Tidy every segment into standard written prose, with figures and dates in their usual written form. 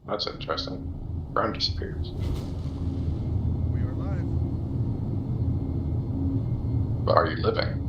That's interesting. Ground disappears. We are live. But are you living?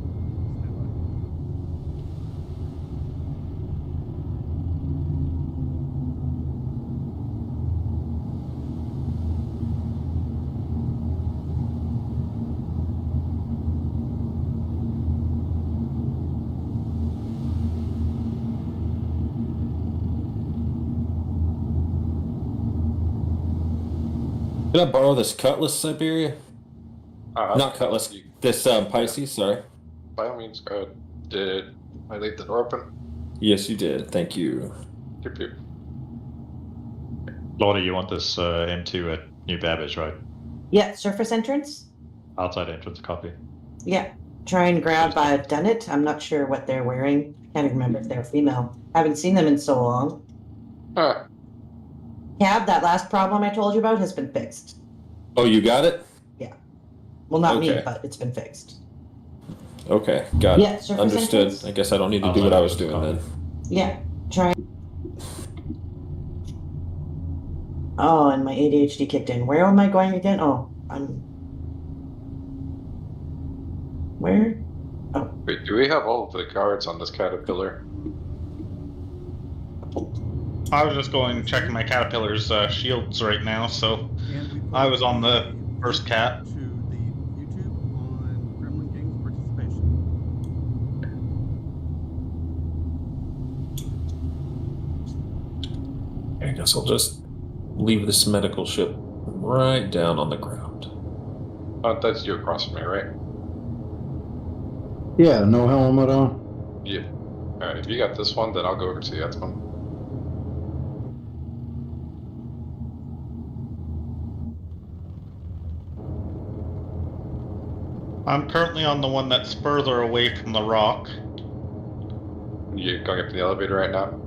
Can I borrow this Cutlass, Siberia? Not Cutlass. You, This Pisces, sorry. by all means, go ahead. Did I leave the door open? Yes, you did. Thank you. Pew pew. Lordy, you want this M2 at New Babbage, right? Yeah, surface entrance? Outside entrance copy. Yeah. Try and grab Dunnett. I'm not sure what they're wearing. Can't even remember if they're female. Haven't seen them in so long. Cab, that last problem I told you about has been fixed. Oh, you got it? Yeah. Well, not me, Okay. but it's been fixed. Okay, got Yeah, it. surface Understood. entrance? I guess I don't need to do what I was doing then. Yeah. Try. Oh, and my ADHD kicked in. Where am I going again? Oh, I'm. Where? Oh. Wait, do we have all of the guards on this caterpillar? I was just going checking my caterpillar's shields right now, so I was on the first cat. To the YouTube on Gremlin Games participation. I guess I'll just leave this medical ship right down on the ground. That's you across from me, right? Yeah, no helmet on. Yeah. Alright, if you got this one, then I'll go over to the other one. I'm currently on the one that's further away from the rock. You going up to the elevator right now?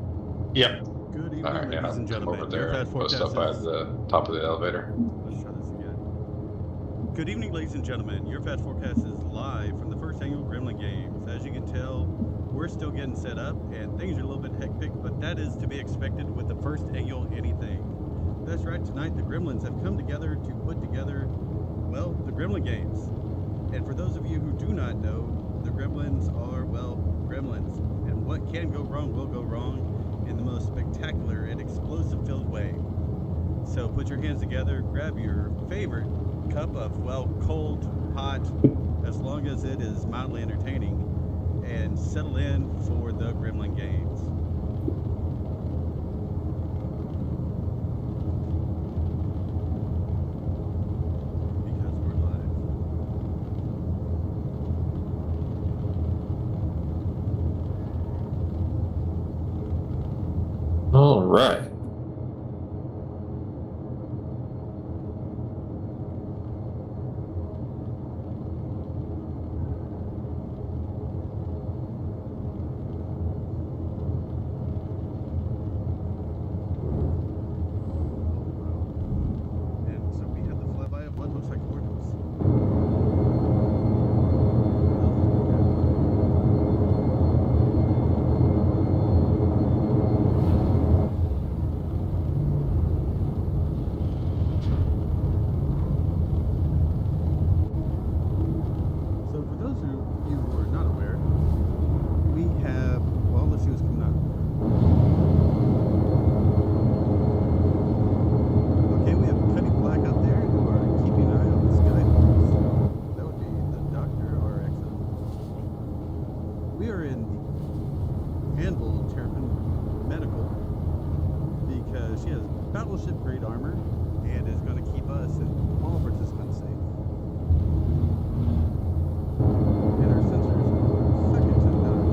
Yep. Good evening, Alright, yeah, ladies and come gentlemen. over there Your and post up Fastforecast at is... the top of the elevator. Let's try this again. Good evening, ladies and gentlemen. Your Fastforecast is live from the first annual Gremlin Games. As you can tell, we're still getting set up, and things are a little bit hectic, but that is to be expected with the first annual anything. That's right, tonight the Gremlins have come together to put together, well, the Gremlin Games. And for those of you who do not know, the Gremlins are, well, gremlins. And what can go wrong will go wrong in the most spectacular and explosive-filled way. So put your hands together, grab your favorite cup of, well, cold, hot, as long as it is mildly entertaining, and settle in for the Gremlin Games. Because we're live. All right. And so we have the flyby of what looks like ordnance. So for those of you who are not aware, we have, well, let's see what's coming up. Okay, we have Cutty Black out there who are keeping an eye on the sky for us. That would be the Doctor RXO. We are in Anvil Terrapin Medical because she has battleship grade armor and is going to keep us and all participants safe. And our sensors are second to none.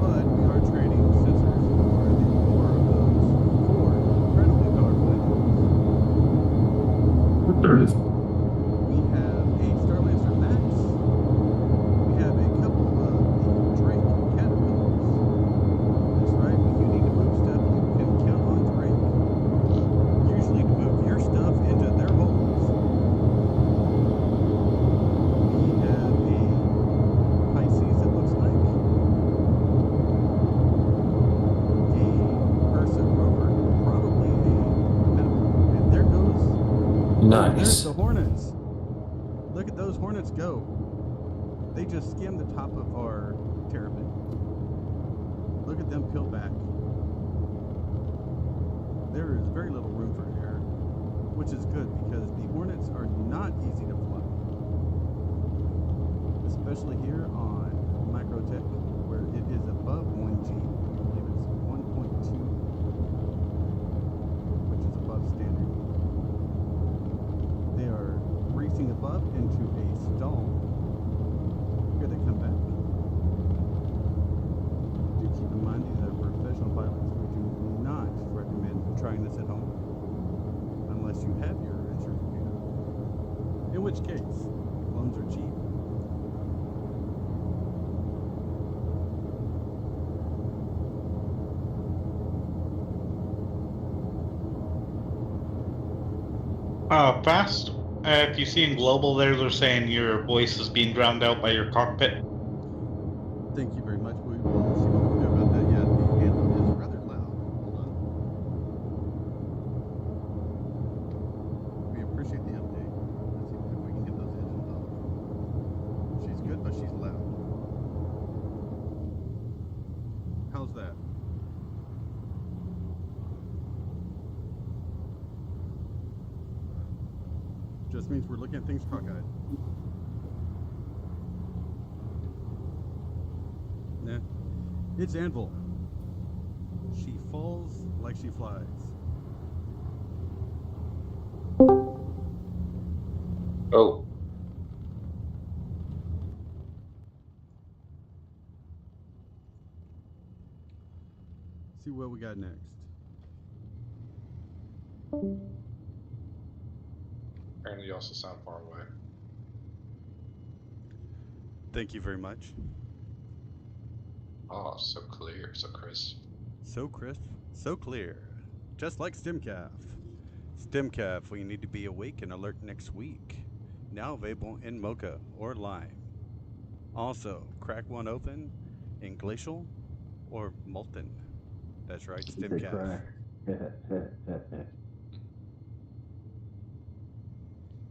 But we are trading sensors for the core of those four incredibly powerful engines. We have a Starlancer Max. We have a couple of the Drake Caterpillars. That's right, when you need to move stuff, you can count on Drake. Usually to move your stuff into their holes. There's Nice. the Hornets. Look at those Hornets go. They just skimmed the top of our terrapin. Look at them peel back. There is very little room for error, which is good because the Hornets are not easy to fly. Especially here on Microtech, where it is above 1G. I believe it's 1.2, which is above standard. They are racing above into a stall. Here they come back. Do keep in mind these are professional pilots. We do not recommend trying this at home unless you have your insurance paid up. In which case, loans are cheap. Fast. If you see in global there, they're saying your voice is being drowned out by your cockpit. Thank you very much. We will see what we can do about that. Yeah, the anthem is rather loud. Hold on. We appreciate the update. Let's see if we can get those engines off. She's good, but she's loud. How's that? Just means we're looking at things cockeyed. Nah. It's Anvil. She falls like she flies. Oh, See what we got next. apparently you also sound far away. Thank you very much. Oh, so clear, so crisp. So crisp, so clear. Just like StimCalf. StimCalf, we need to be awake and alert next week. Now available in Mocha or Lime. Also, crack one open in Glacial or Molten. That's right, They StimCalf. crack.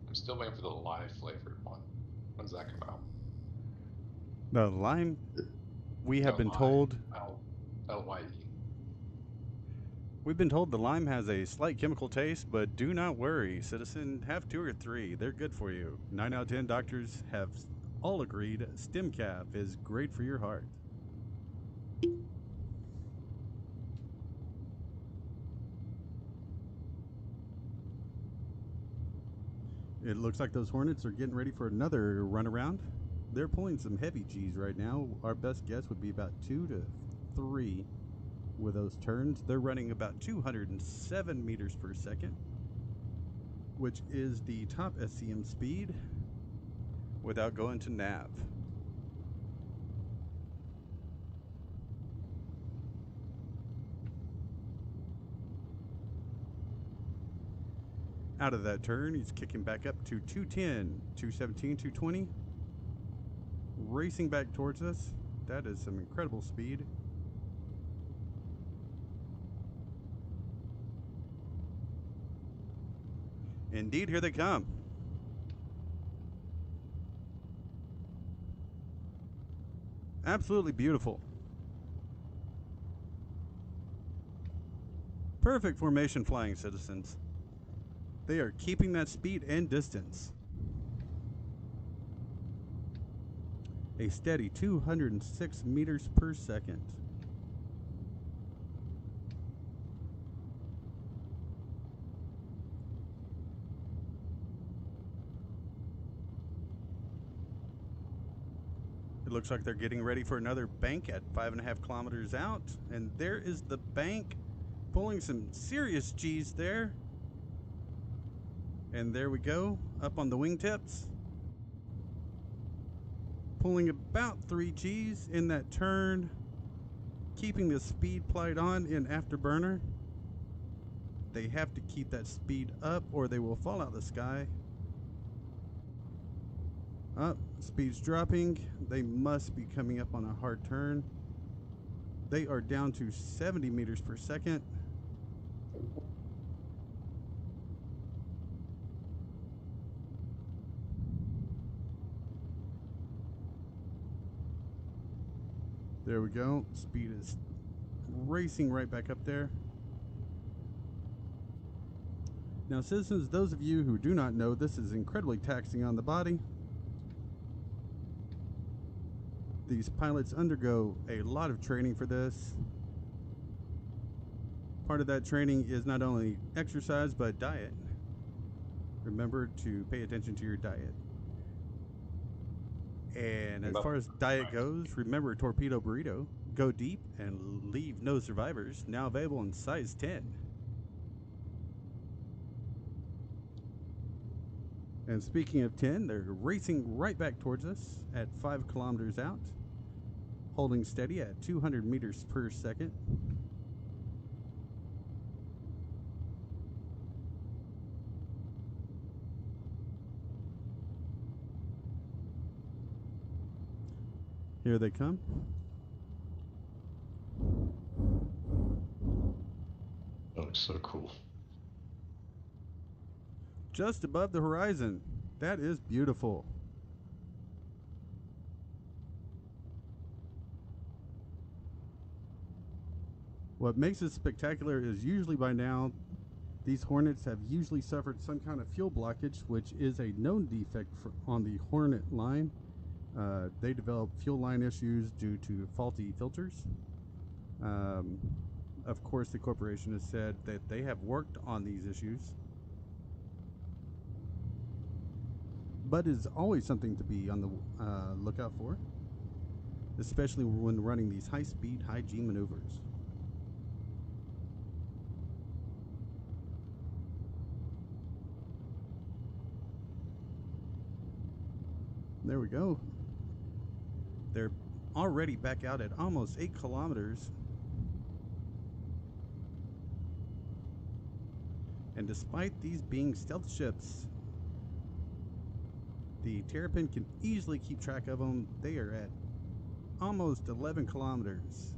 I'm still waiting for the live flavored one. When's that come out? The Lime, we have No, been lime. told... L-Y-E. We've been told the lime has a slight chemical taste, but do not worry, citizen. Have 2 or 3. They're good for you. 9 out of 10 doctors have all agreed StimCalf is great for your heart. It looks like those Hornets are getting ready for another run around. They're pulling some heavy G's right now. Our best guess would be about 2 to 3 with those turns. They're running about 207 meters per second, which is the top SCM speed without going to nav. Out of that turn, he's kicking back up to 210, 217, 220. Racing back towards us. That is some incredible speed. Indeed, here they come. Absolutely beautiful. Perfect formation flying, citizens. They are keeping that speed and distance. A steady 206 meters per second. It looks like they're getting ready for another bank at 5.5 kilometers out. And there is the bank pulling some serious G's there. And there we go, up on the wingtips. Pulling about 3 G's in that turn. Keeping the speed plied on in afterburner. They have to keep that speed up or they will fall out of the sky. Up, speed's dropping. They must be coming up on a hard turn. They are down to 70 meters per second. There we go. Speed is racing right back up there. Now, citizens, those of you who do not know, this is incredibly taxing on the body. These pilots undergo a lot of training for this. Part of that training is not only exercise, but diet. Remember to pay attention to your diet. And as far as diet goes, remember Torpedo Burrito. Go deep and leave no survivors. Now available in size 10. And speaking of 10, they're racing right back towards us at 5 kilometers out, holding steady at 200 meters per second. Here they come. That looks so cool. Just above the horizon. That is beautiful. What makes it spectacular is usually by now, these Hornets have usually suffered some kind of fuel blockage, which is a known defect on the Hornet line. They develop fuel line issues due to faulty filters. Of course, the corporation has said that they have worked on these issues, but it's always something to be on the lookout for, especially when running these high-speed, high-G maneuvers. There we go. They're already back out at almost 8 kilometers. And despite these being stealth ships, the Terrapin can easily keep track of them. They are at almost 11 kilometers.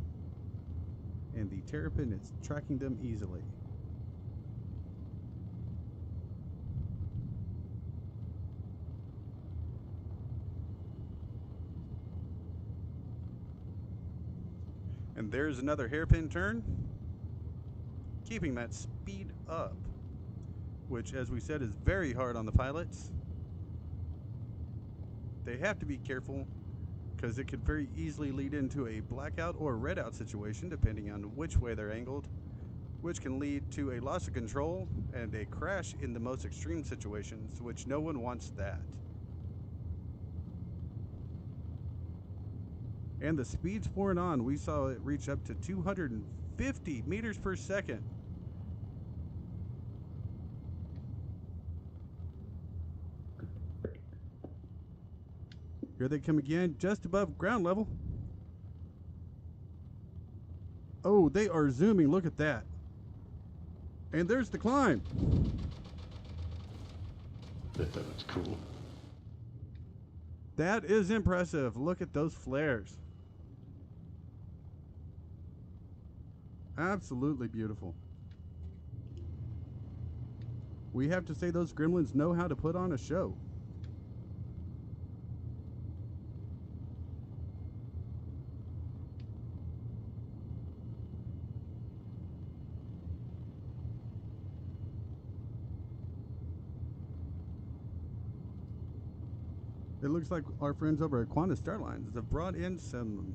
And the Terrapin is tracking them easily. And there's another hairpin turn, keeping that speed up, which, as we said, is very hard on the pilots. They have to be careful because it could very easily lead into a blackout or redout situation, depending on which way they're angled, which can lead to a loss of control and a crash in the most extreme situations, which no one wants that. And the speed's pouring on. We saw it reach up to 250 meters per second. Here they come again, just above ground level. Oh, they are zooming. Look at that. And there's the climb. That looks cool. That is impressive. Look at those flares. Absolutely beautiful. We have to say those Gremlins know how to put on a show. It looks like our friends over at Qantas Starlines have brought in some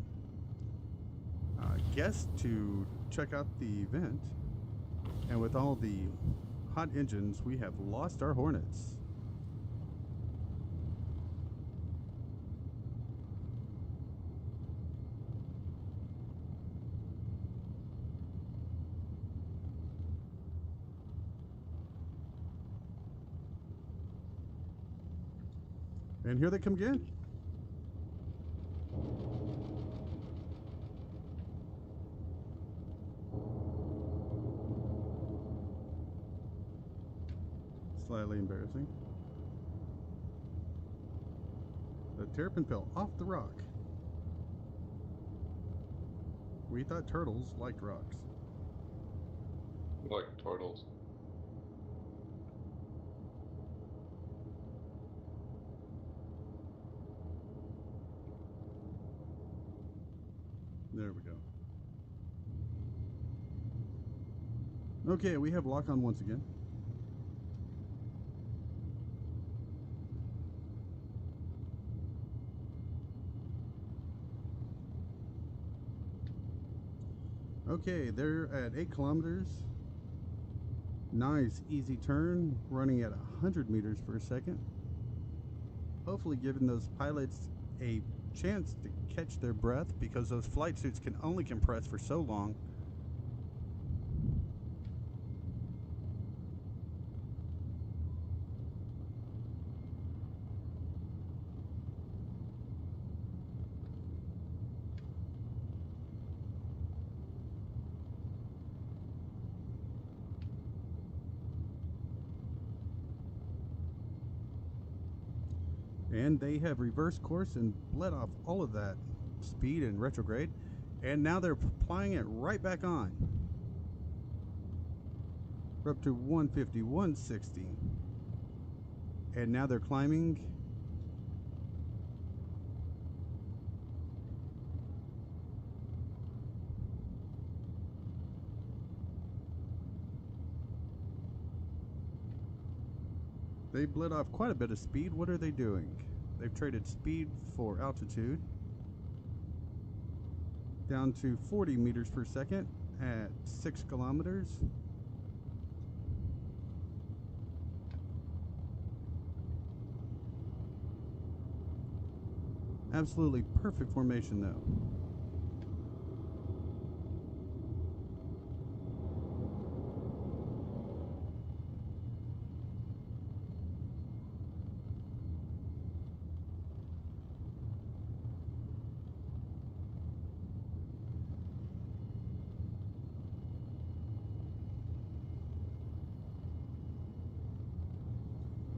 guests to check out the event. And with all the hot engines, we have lost our Hornets. And here they come again. Slightly embarrassing. The Terrapin fell off the rock. We thought turtles liked rocks. Like turtles. There we go. Okay, we have lock on once again. Okay, they're at 8 kilometers. Nice, easy turn, running at 100 meters per second. Hopefully giving those pilots a chance to catch their breath, because those flight suits can only compress for so long. And they have reversed course and bled off all of that speed and retrograde, and now they're applying it right back on. We're up to 150, 160, and now they're climbing. They bled off quite a bit of speed. What are they doing? They've traded speed for altitude. Down to 40 meters per second at 6 kilometers. Absolutely perfect formation though.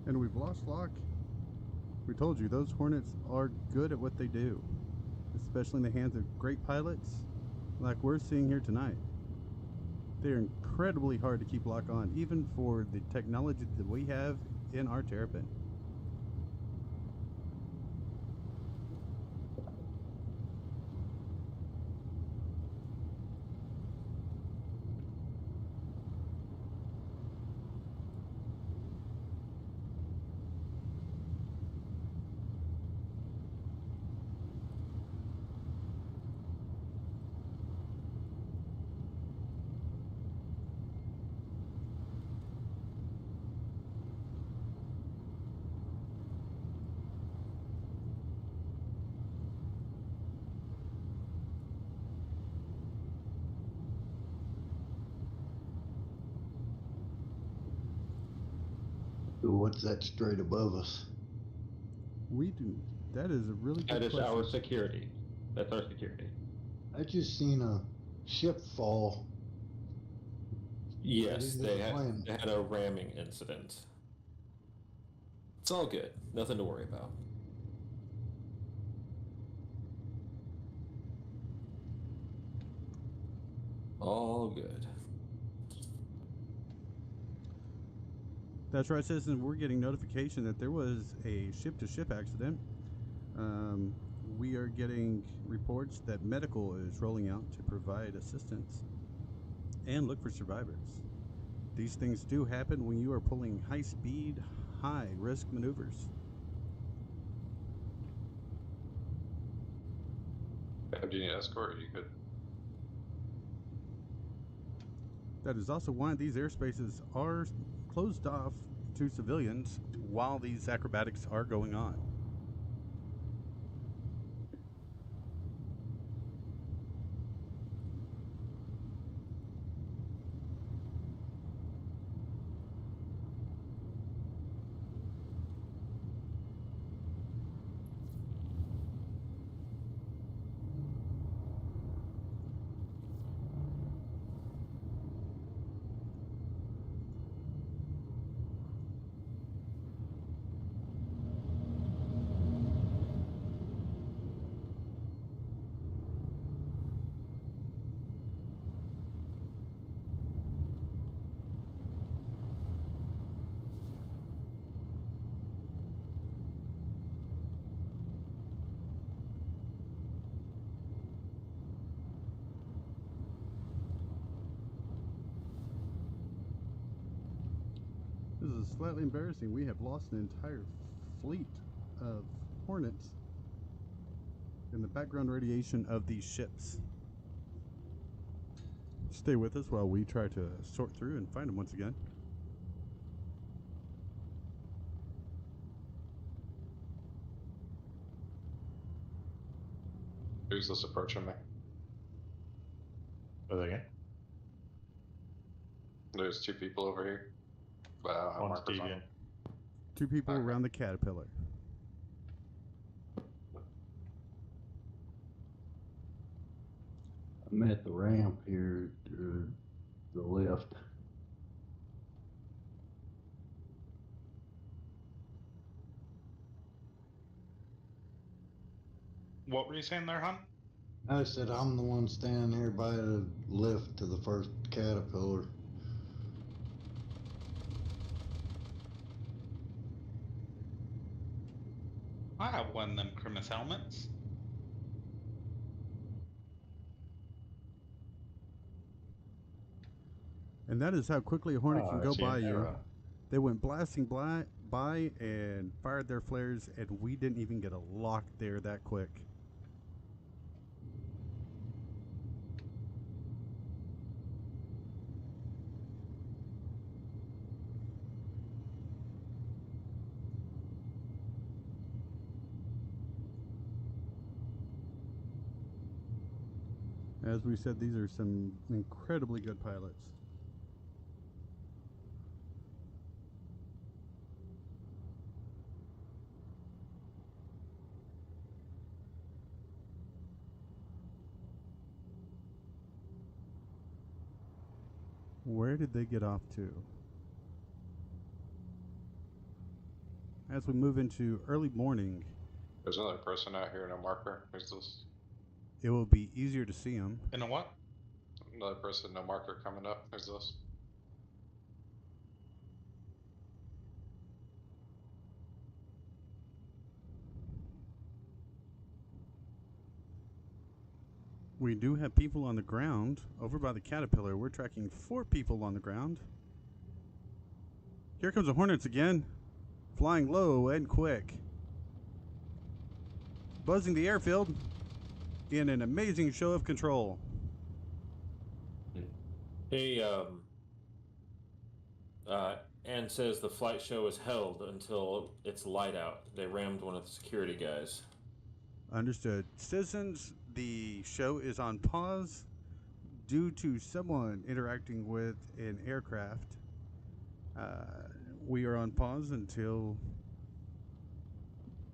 And we've lost lock. We told you, those Hornets are good at what they do, especially in the hands of great pilots like we're seeing here tonight. They're incredibly hard to keep lock on, even for the technology that we have in our Terrapin. What's that straight above us? We do. That is a really That good is our question. security. That's our security. I just seen a ship fall. Yes, Right into the plane. they had a ramming incident. It's all good. Nothing to worry about. All good. That's right, citizens. We're getting notification that there was a ship-to-ship accident. We are getting reports that medical is rolling out to provide assistance and look for survivors. These things do happen when you are pulling high-speed, high-risk maneuvers. Do you need escort? Or you could. That is also why these airspaces are closed off to civilians while these acrobatics are going on. This is slightly embarrassing. We have lost an entire fleet of Hornets in the background radiation of these ships. Stay with us while we try to sort through and find them once again. Who's this approaching me? Say that again. There's 2 people over here. Wow, One's markers on deviant. them. 2 people Okay. around the caterpillar. I'm at the ramp here to the left. What were you saying there, hon? I said I'm the one standing here by the lift to the first caterpillar. I have one of them Christmas helmets. And that is how quickly a Hornet can I go see an by you. error. They went blasting by and fired their flares, and we didn't even get a lock there that quick. As we said, these are some incredibly good pilots. Where did they get off to? As we move into early morning, There's another person out here, no marker. Who's this? it will be easier to see them. In a what? Another person, no marker coming up. Who's this? We do have people on the ground. Over by the caterpillar, we're tracking 4 people on the ground. Here comes the Hornets again. Flying low and quick. Buzzing the airfield in an amazing show of control. Hey, Ann says the flight show is held until it's light out. They rammed one of the security guys. Understood. Citizens, the show is on pause due to someone interacting with an aircraft. We are on pause until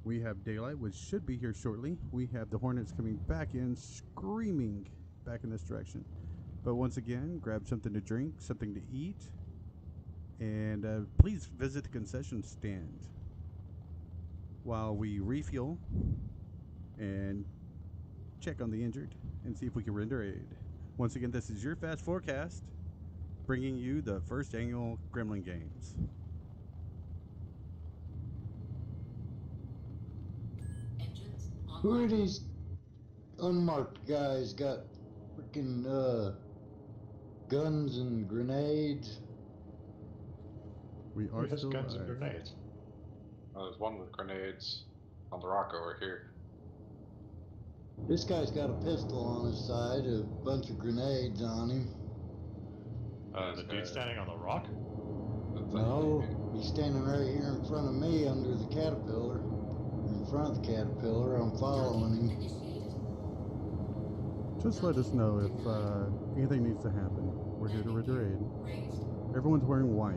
we have daylight, which should be here shortly. We have the Hornets coming back in, screaming back in this direction. But once again, grab something to drink, something to eat, and please visit the concession stand while we refuel and check on the injured and see if we can render aid. Once again, this is your Fast Forecast, bringing you the first annual Gremlin Games. Who are these unmarked guys got freaking guns and grenades? We are Who has still guns and alive. grenades? There's one with grenades on the rock over here. This guy's got a pistol on his side, a bunch of grenades on him. The dude standing on the rock? No, he's standing right here in front of me under the caterpillar. In front of the caterpillar, I'm following him. Just let us know if anything needs to happen. We're here to render aid. Everyone's wearing white.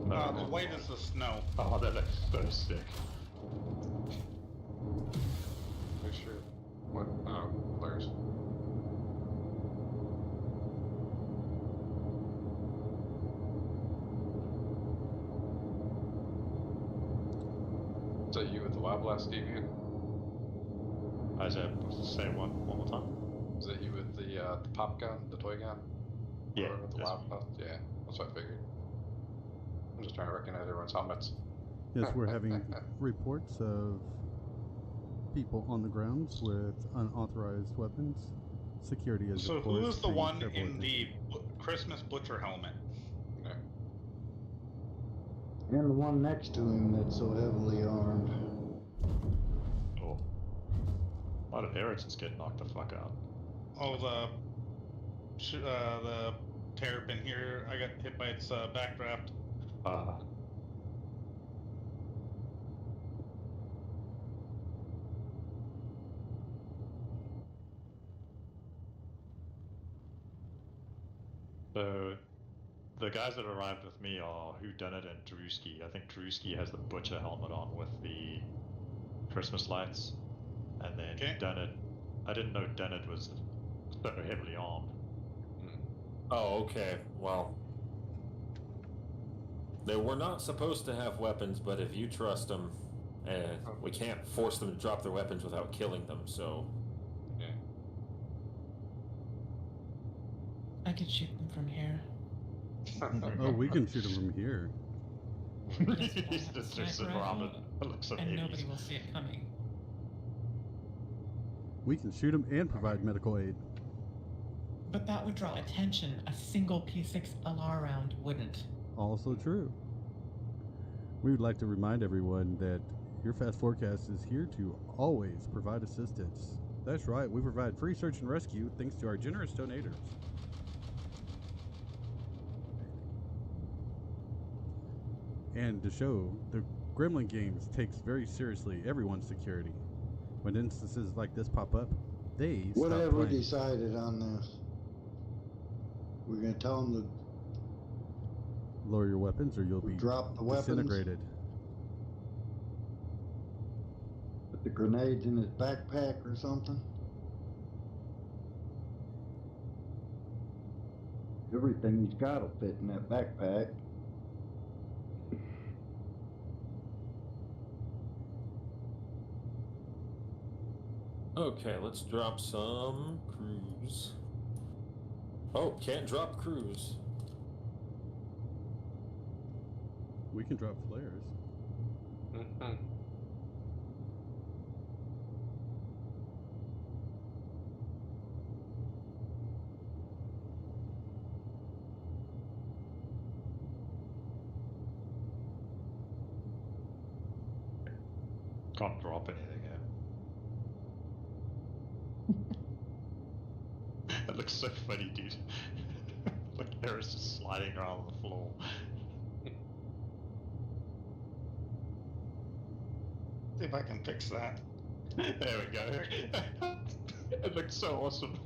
The white is the snow. Oh, that looks so sick. Make sure. What? Oh, there's. Is that you with the Wild Blast deviant? I said, say one more time. Is that you with the pop gun, the toy gun? Yeah, Or with the that's Wild Blast? Yeah, that's what I figured. I'm just trying to recognize everyone's helmets. Yes, we're having reports of people on the grounds with unauthorized weapons. Security is, So of course, who is the being one careful in with the Christmas butcher helmet? Yeah. And the one next to him that's so heavily armed. Oh. Why did Harrison's get knocked the fuck out? Oh, the terrapin here, I got hit by its backdraft. So, the guys that arrived with me are Whodunit and Drewski. I think Drewski has the butcher helmet on with the Christmas lights. And then Okay. Dunnett, I didn't know Dunnett was so heavily armed. Oh, okay. Well, they were not supposed to have weapons, but if you trust them, we can't force them to drop their weapons without killing them, so... Yeah. I could shoot them from here. Oh, we can shoot him from here. He's just sitting around and looks at And me. nobody will see it coming. We can shoot him and provide medical aid. But that would draw attention. A single P6 LR round wouldn't. Also true. We would like to remind everyone that your Fast Forecast is here to always provide assistance. That's right, we provide free search and rescue thanks to our generous donators. And to show, the Gremlin Games takes very seriously everyone's security. When instances like this pop up, they What stop have we playing. decided on this? We're gonna tell them to Lower your weapons or you'll be drop the weapons? disintegrated. put the grenades in his backpack or something? Everything he's got will fit in that backpack. Okay, let's drop some crews. Oh, can't drop crews. We can drop flares. Can't drop anything here. That looks so funny, dude. Like Harris just sliding around on the floor. See if I can fix that. There we go. It looks so awesome.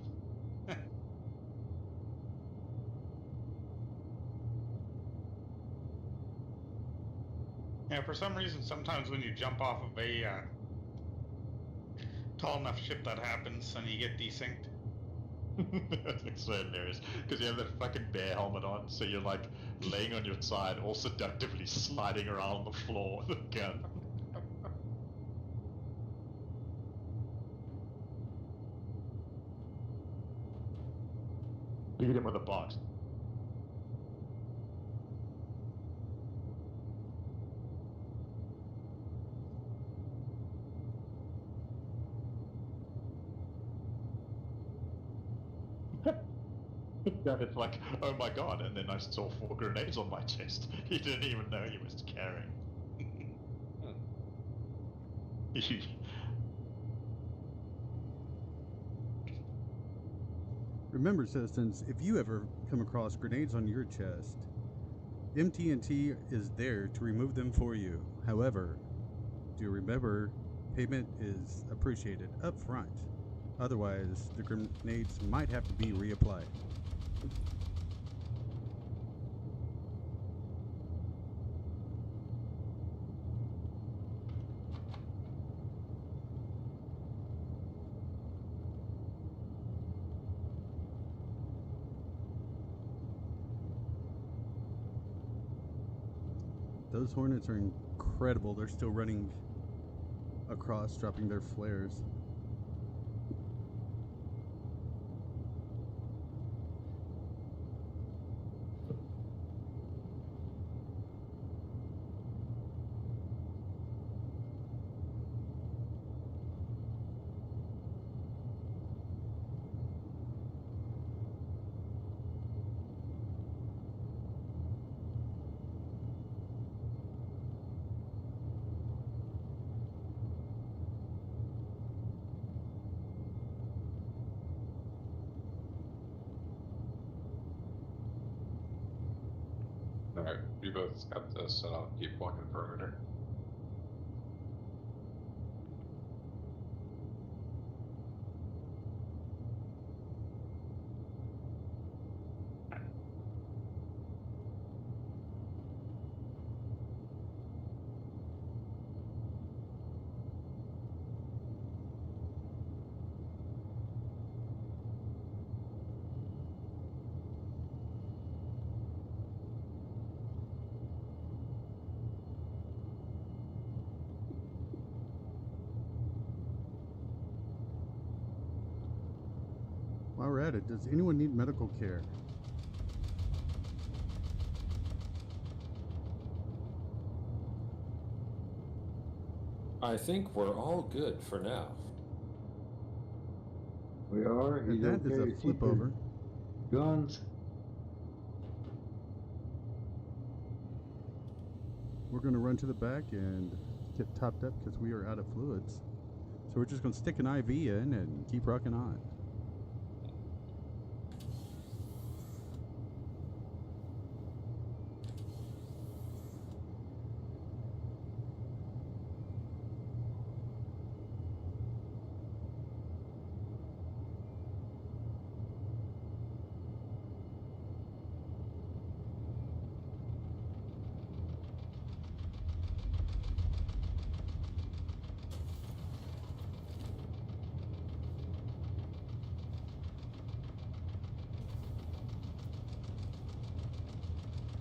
Yeah, for some reason, sometimes when you jump off of a tall enough ship, that happens, and you get desynced. That looks so hilarious because you have that fucking bear helmet on, so you're like laying on your side, all seductively sliding around on the floor with a gun. You hit him with a box. And it's like, oh my god, and then I saw 4 grenades on my chest. He didn't even know he was carrying. Remember, citizens, if you ever come across grenades on your chest, MT&T is there to remove them for you. However, do remember, payment is appreciated up front. Otherwise, the grenades might have to be reapplied. Those Hornets are incredible. They're still running across, dropping their flares. Alright, you both got this, and I'll keep walking perimeter. While we're at it, does anyone need medical care? I think we're all good for now. We are. And He's that is okay a to keep flip his over. Guns. We're going to run to the back and get topped up because we are out of fluids. So we're just going to stick an IV in and keep rocking on.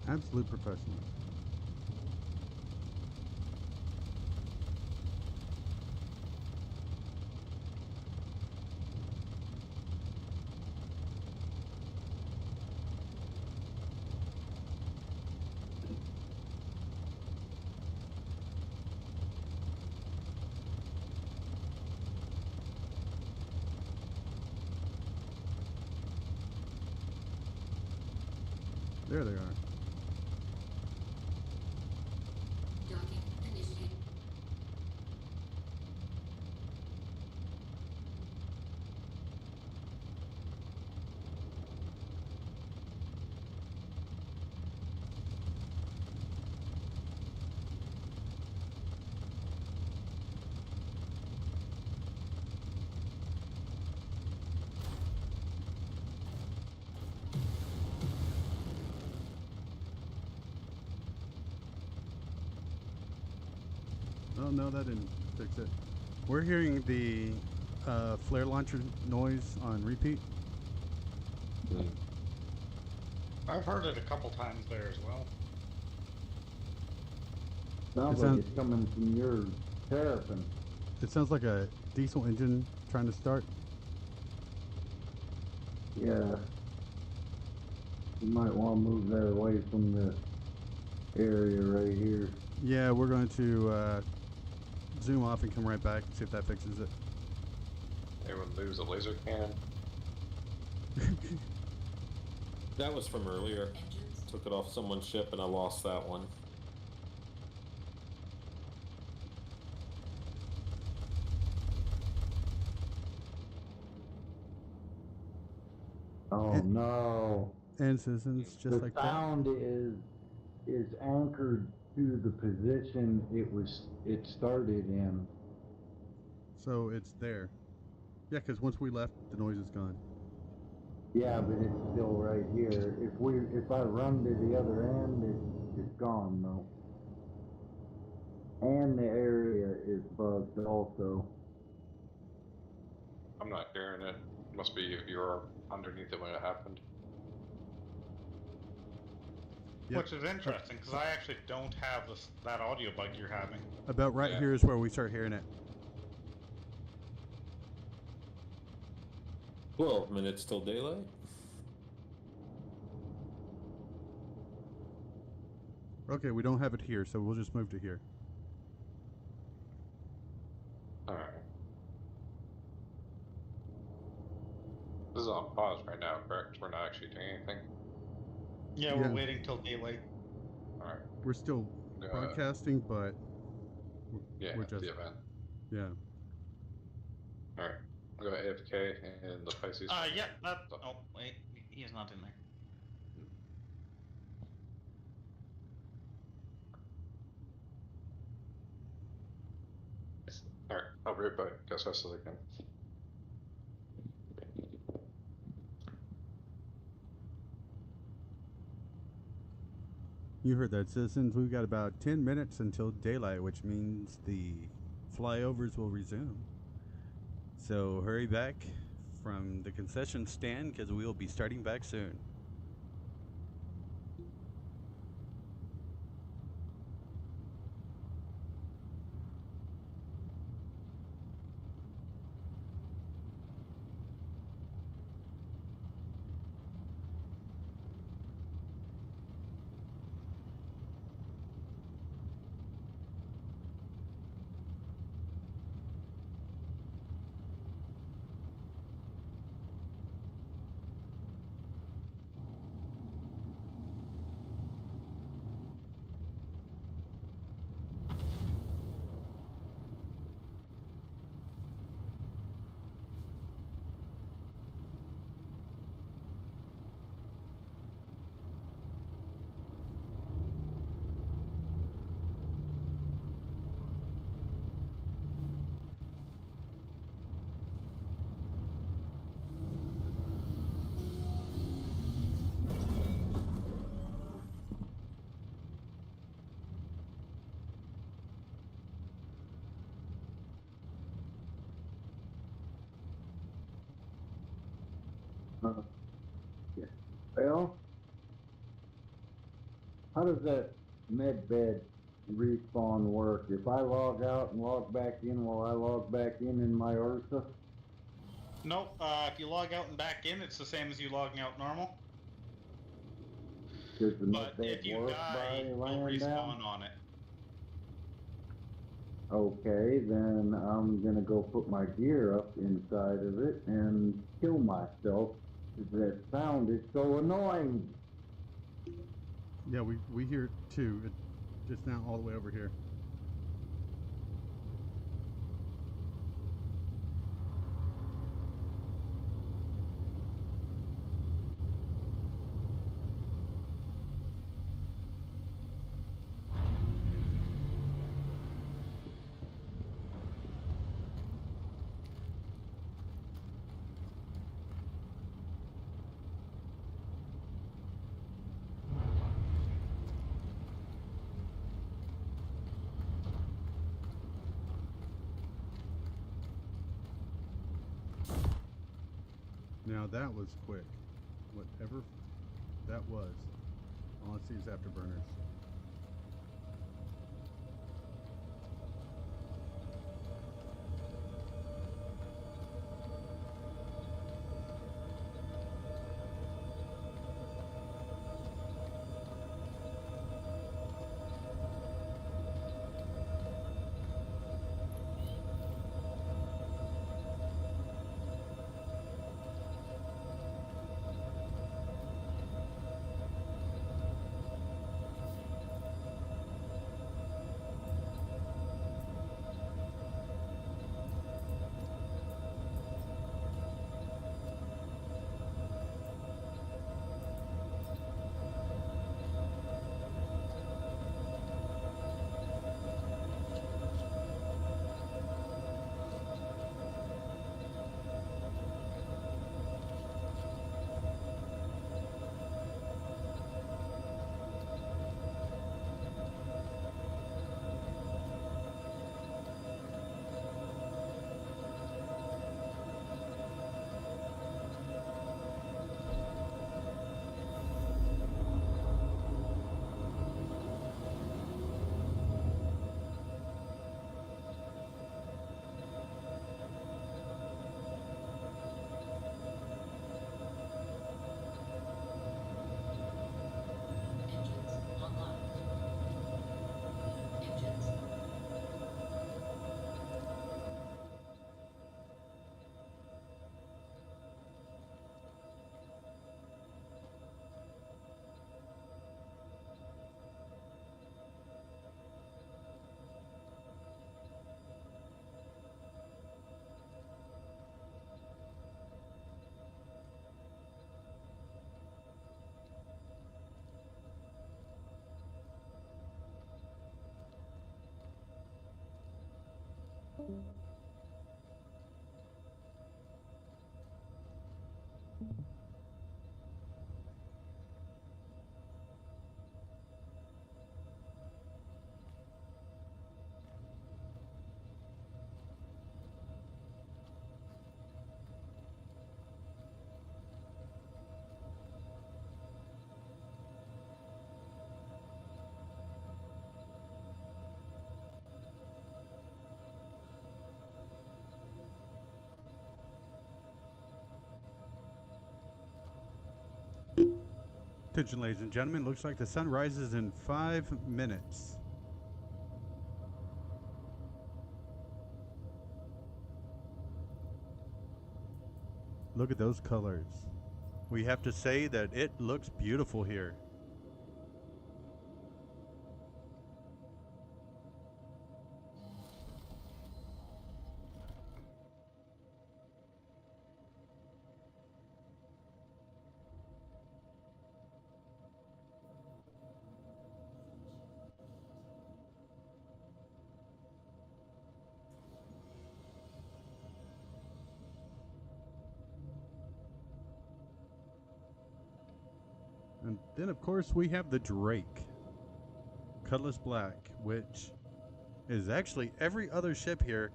Absolute professional. There they are. Docking initiated. Oh, no, that didn't fix it. We're hearing the flare launcher noise on repeat. I've heard it a couple times there as well. Sounds It like sounds- it's coming from your terrapin. It sounds like a diesel engine trying to start. Yeah. You might want to move that away from the area right here. Yeah, we're going to zoom off and come right back, see if that fixes it. Anyone lose a laser cannon? That was from earlier. Engines. Took it off someone's ship and I lost that one. Oh And- no. And citizens, just The like that. sound is anchored to the position it started in. So it's there. Yeah, because once we left, the noise is gone. Yeah, but it's still right here. If I run to the other end, it's gone though. And the area is bugged also. I'm not hearing it. Must be if you were underneath it when it happened. Yep. Which is interesting, because I actually don't have that audio bug you're having. About right Yeah. here is where we start hearing it. 12 minutes till daylight. Okay, we don't have it here, so we'll just move to here. Alright. This is on pause right now, correct? We're not actually doing anything? Yeah, Yeah. we're waiting till daylight. Alright. We're still broadcasting, but Yeah, we're just the event. yeah. Alright. I'll go AFK in the Pisces. Yeah, that. Oh, wait, he is not in there. Alright, I'll be right back. Guess that's again. You heard that, citizens. We've got about 10 minutes until daylight, which means the flyovers will resume. So hurry back from the concession stand because we will be starting back soon. Well, how does that med bed respawn work? If I log out and log back in, will I log back in my Ursa? Nope. If you log out and back in, it's the same as you logging out normal. Does the But med bed if you work die, by you'll laying down? respawn on it. Okay, then I'm gonna go put my gear up inside of it and kill myself. That sound is so annoying. Yeah, we hear it too. Just now all the way over here. Now that was quick. Whatever that was. All I see is afterburners. Attention, ladies and gentlemen. Looks like the sun rises in 5 minutes. Look at those colors. We have to say that it looks beautiful here. And then, of course, we have the Drake, Cutlass Black, which is actually every other ship here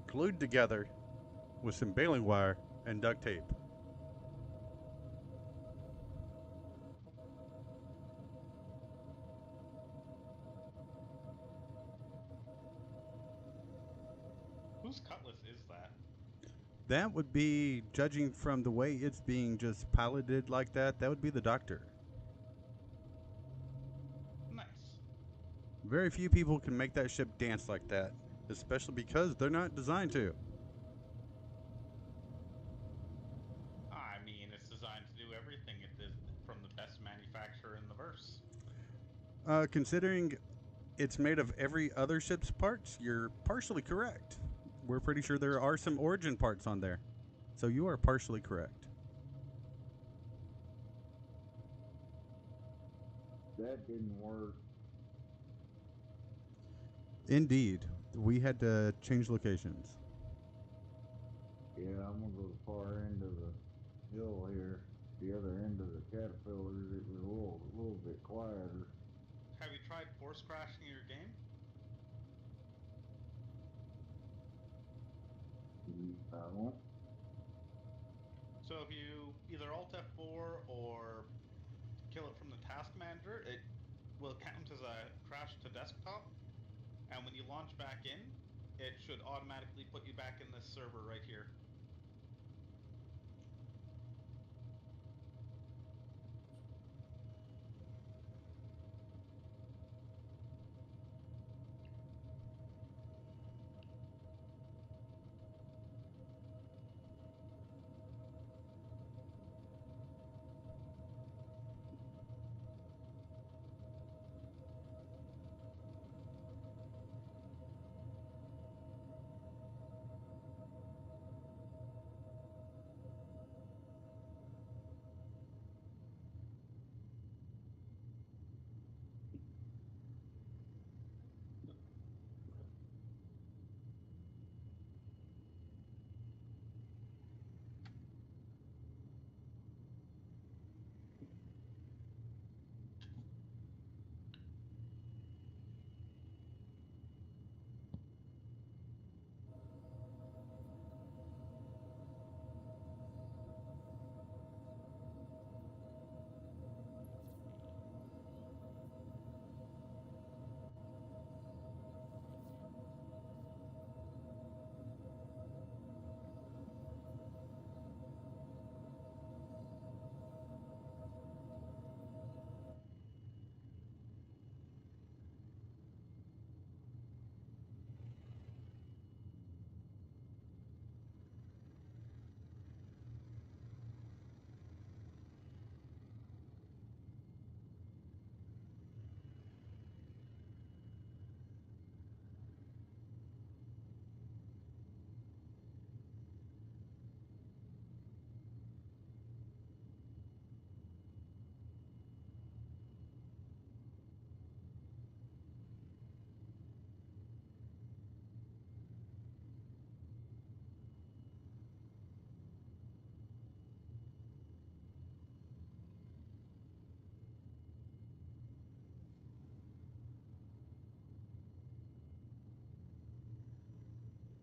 glued together with some baling wire and duct tape. Whose cutlass is that? That would be, judging from the way it's being just piloted like that, that would be the Doctor. Nice. Very few people can make that ship dance like that, especially because they're not designed to. I mean, it's designed to do everything it is from the best manufacturer in the verse. Considering it's made of every other ship's parts, you're partially correct. We're pretty sure there are some origin parts on there. So you are partially correct. That didn't work. Indeed. We had to change locations. Yeah, I'm gonna go to the far end of the hill here. The other end of the caterpillars, it was a little bit quieter. Have you tried force crashing your game? I won't. So if you either Alt F4 or kill it from the task manager, it will count as a crash to desktop. And when you launch back in, it should automatically put you back in this server right here.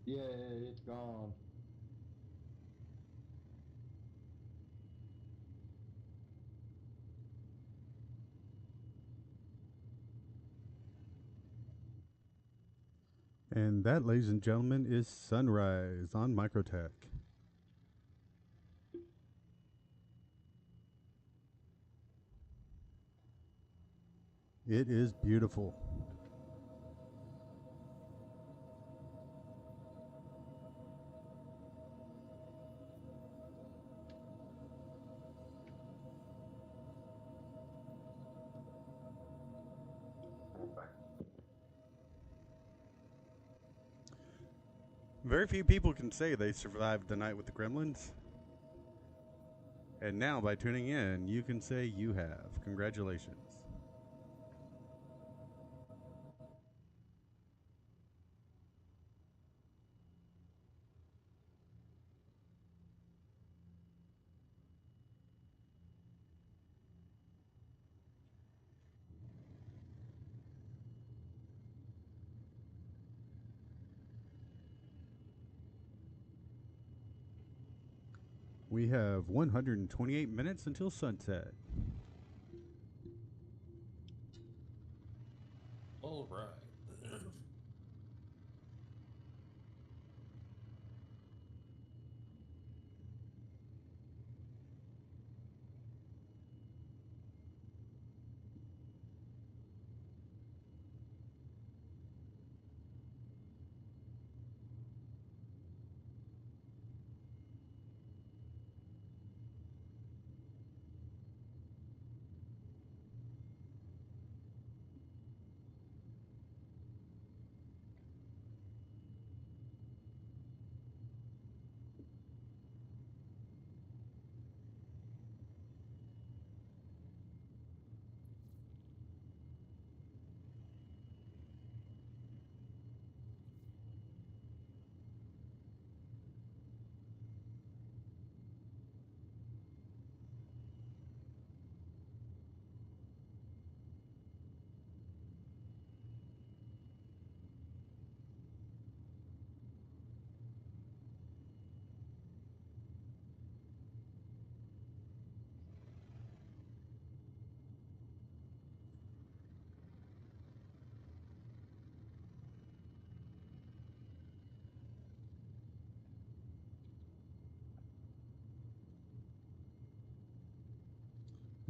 Yeah, it's gone. And that, ladies and gentlemen, is Sunrise on Microtech. It is beautiful. Very few people can say they survived the night with the Gremlins. And now, by tuning in, you can say you have. Congratulations. We have 128 minutes until sunset. All right.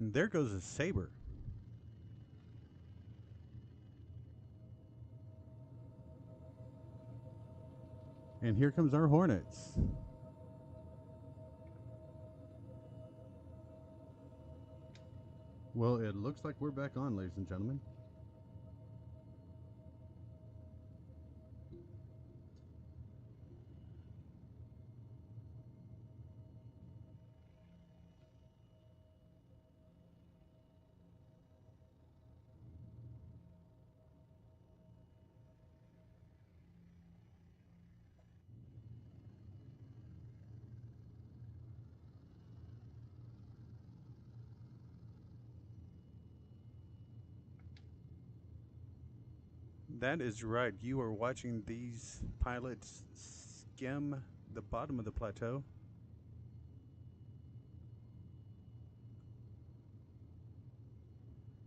And there goes a saber. And here comes our Hornets. Well, it looks like we're back on, ladies and gentlemen. That is right. You are watching these pilots skim the bottom of the plateau.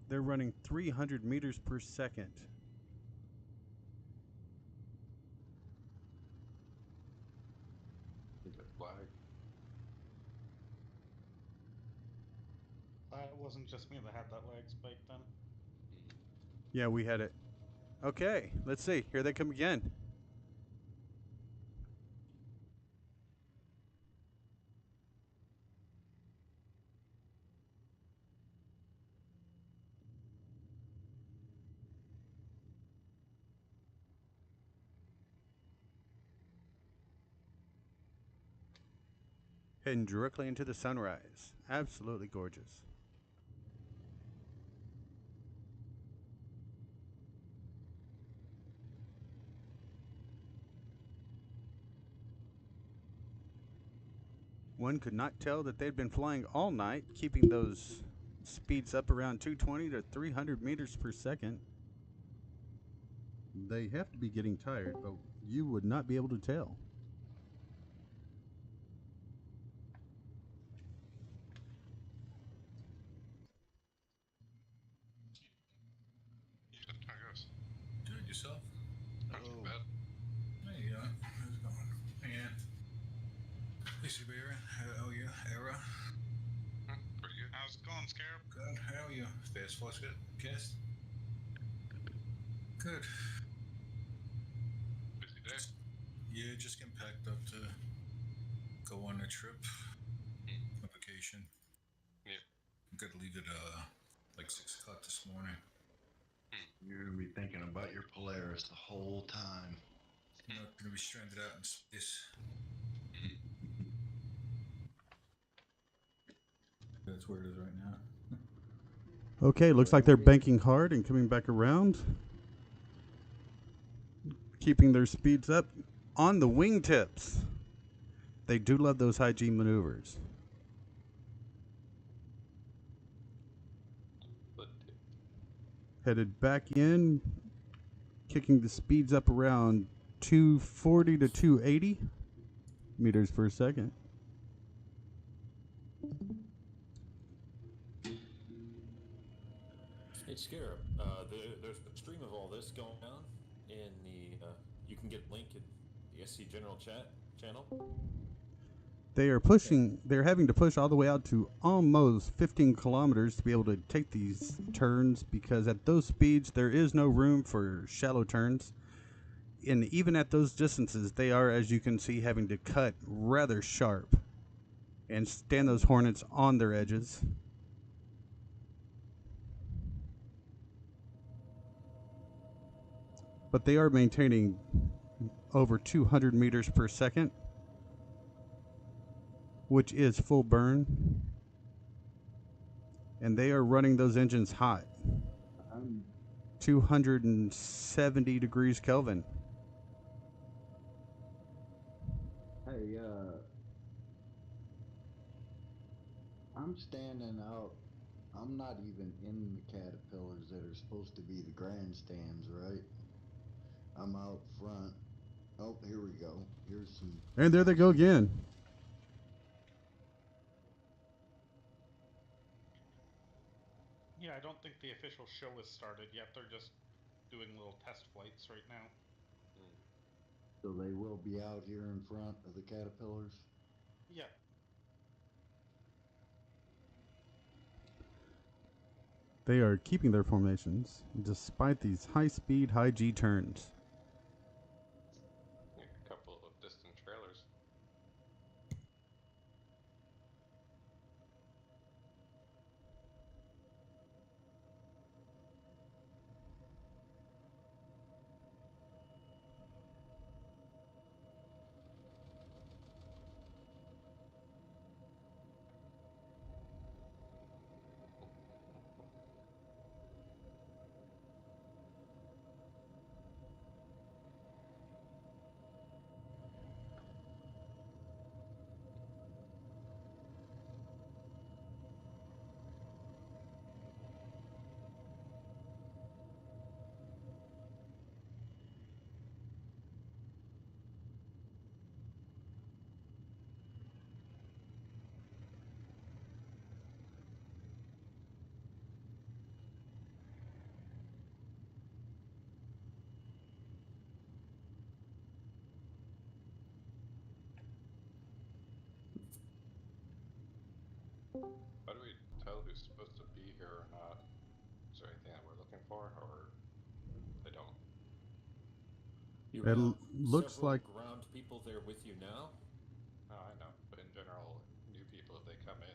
They're running 300 meters per second. Flag. It wasn't just me that had that lag spike then. Yeah, we had it. Okay, let's see. Here they come again. Heading directly into the sunrise. Absolutely gorgeous. One could not tell that they'd been flying all night, keeping those speeds up around 220 to 300 meters per second. They have to be getting tired, but you would not be able to tell. How it goes? Good, yourself? Not too bad. Hey, how's it going? Yeah. Lisa Bear, how are you? Era? Pretty good. How's it going, Scarab? Good, how are you? Fastforecast? Good. Busy day. Yeah, just getting packed up to go on a trip, a vacation. Yeah. I'm gonna leave at like 6 o'clock this morning. You're gonna be thinking about your Polaris the whole time. I'm not gonna be stranded out in space. That's where it is right now. Okay, looks like they're banking hard and coming back around. Keeping their speeds up on the wingtips. They do love those high G maneuvers. Headed back in, kicking the speeds up around 240 to 280 meters per second. Hey, Scarab, there's a stream of all this going on in the, you can get link in the SC General Chat channel. They're having to push all the way out to almost 15 kilometers to be able to take these turns, because at those speeds, there is no room for shallow turns. And even at those distances, they are, as you can see, having to cut rather sharp and stand those Hornets on their edges. But they are maintaining over 200 meters per second, which is full burn. And they are running those engines hot. 270 degrees Kelvin. Hey, I'm standing out. I'm not even in the Caterpillars that are supposed to be the grandstands, right? I'm out front. Oh, here we go. Here's some. And there they go again. Yeah, I don't think the official show has started yet. They're just doing little test flights right now. So they will be out here in front of the Caterpillars? Yeah. They are keeping their formations despite these high-speed, high-G turns. A couple of distant trailers. How do we tell who's supposed to be here or not? Is there anything that we're looking for, or they don't? You It have looks several like ground people there with you now. No, I know, but in general, new people, if they come in,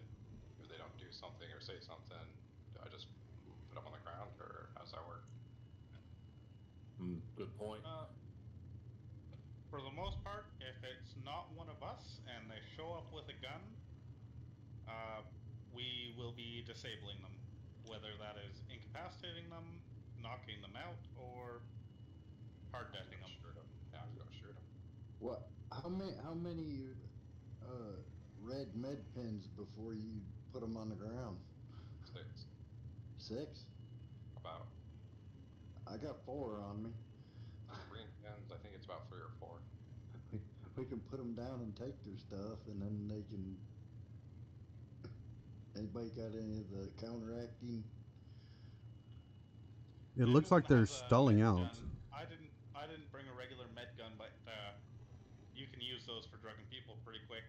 if they don't do something or say something, do I just put them on the ground, or how's that work? Good point. For the most part, if it's not one of us and they show up with a gun, we will be disabling them, whether that is incapacitating them, knocking them out, or hard deading them. Shoot them. Yeah, I'm just gonna shoot them. What? How many red med pins before you put them on the ground? 6. 6? About. I got 4 on me. Green pins, I think it's about 3 or 4. We can put them down and take their stuff, and then they can. Anybody got any of the counteracting? it looks like they're stalling out. I didn't bring a regular med gun, but you can use those for drugging people pretty quick.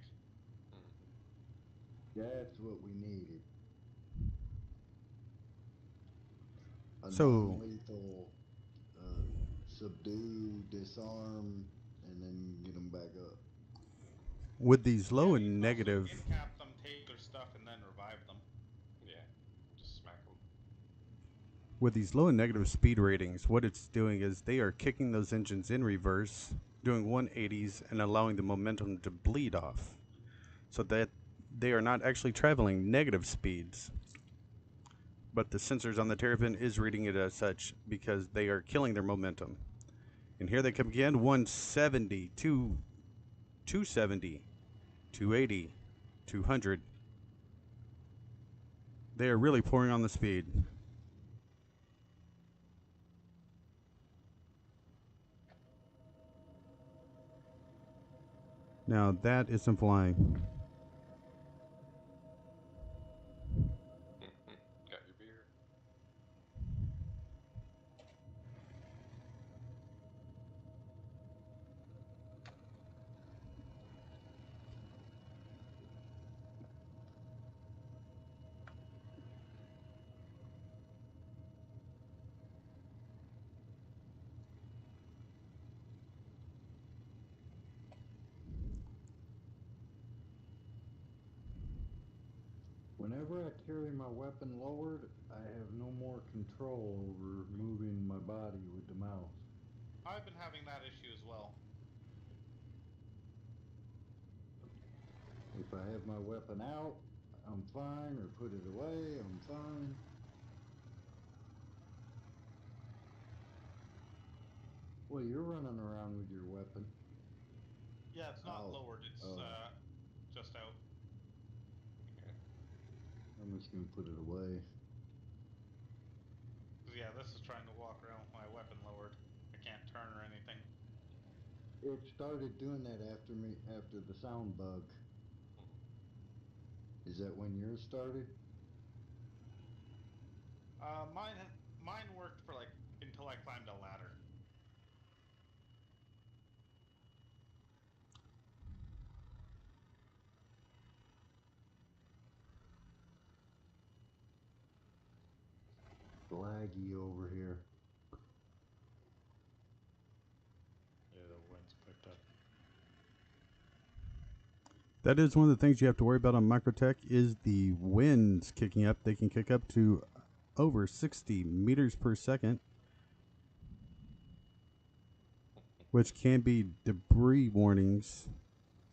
That's what we needed. A So- non-lethal disarm, and then get them back up. With these low Yeah, you and can also negative, incap them, take their stuff, and then revive them. Yeah, just smack them. with these low and negative speed ratings, what it's doing is they are kicking those engines in reverse, doing 180s, and allowing the momentum to bleed off, so that they are not actually traveling negative speeds. But the sensors on the Terrapin is reading it as such because they are killing their momentum. And here they come again, 170, 270, 280, 200. They are really pouring on the speed. Now that isn't flying. Got your beer. Whenever I carry my weapon lowered, I have no more control over moving my body with the mouse. I've been having that issue as well. If I have my weapon out, I'm fine, or put it away, I'm fine. Well, you're running around with your weapon. Yeah, it's not Oh. lowered, it's Oh. just out. I'm just gonna put it away. Because, yeah, this is trying to walk around with my weapon lowered. I can't turn or anything. It started doing that after the sound bug. Is that when yours started? Mine worked for like until I climbed a ladder. Laggy over here. Yeah, the wind's picked up. That is one of the things you have to worry about on Microtech is the winds kicking up. They can kick up to over 60 meters per second, which can be debris warnings.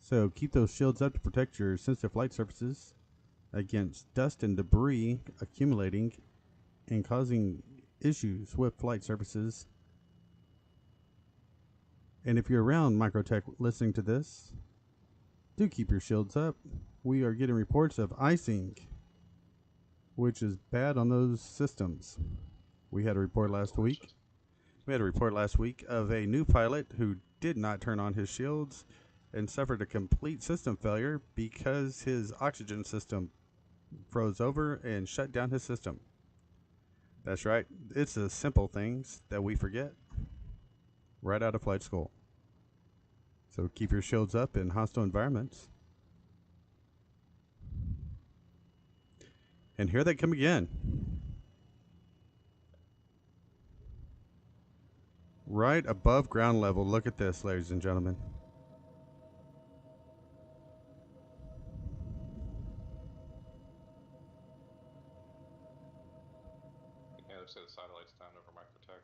So keep those shields up to protect your sensitive flight surfaces against dust and debris accumulating and causing issues with flight surfaces. And if you're around Microtech listening to this, do keep your shields up. We are getting reports of icing, which is bad on those systems. We had a report last week. We had a report last week of a new pilot who did not turn on his shields and suffered a complete system failure because his oxygen system froze over and shut down his system. That's right. It's the simple things that we forget right out of flight school. So keep your shields up in hostile environments. And here they come again. Right above ground level. Look at this, ladies and gentlemen. Yeah, they say the satellite's down over Microtech.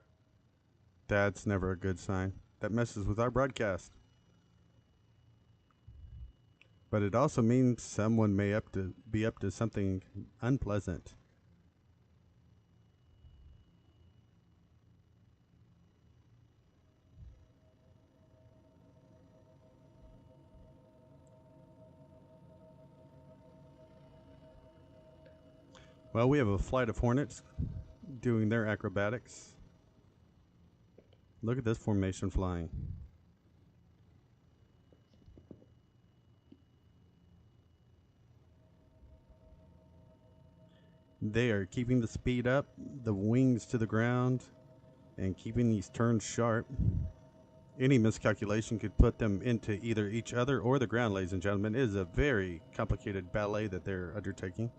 That's never a good sign. That messes with our broadcast. But it also means someone may be up to something unpleasant. Well, we have a flight of Hornets doing their acrobatics. Look at this formation flying. They are keeping the speed up, the wings to the ground, and keeping these turns sharp. Any miscalculation could put them into either each other or the ground, ladies and gentlemen. It is a very complicated ballet that they're undertaking.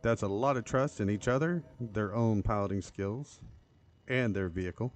That's a lot of trust in each other, their own piloting skills, and their vehicle.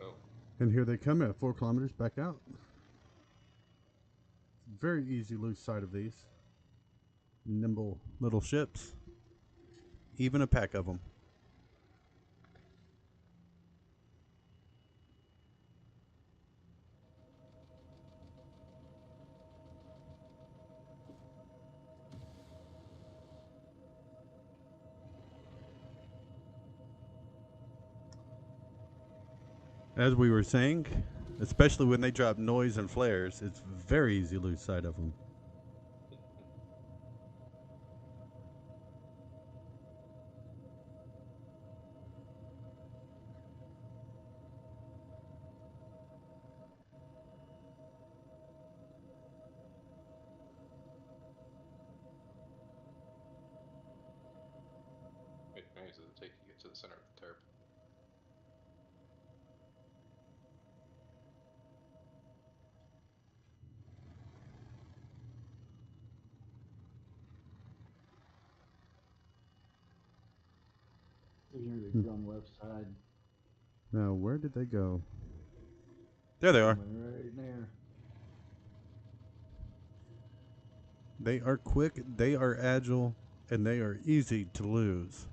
Oh, And here they come at 4 kilometers back out. Very easy lose sight of these. Nimble little ships. Even a pack of them. As we were saying, especially when they drop noise and flares, it's very easy to lose sight of them. wait, how long does it take to get to the center of the turb? Here they come left side. Now, where did they go? There they are. Coming right there. They are quick, they are agile, and they are easy to lose.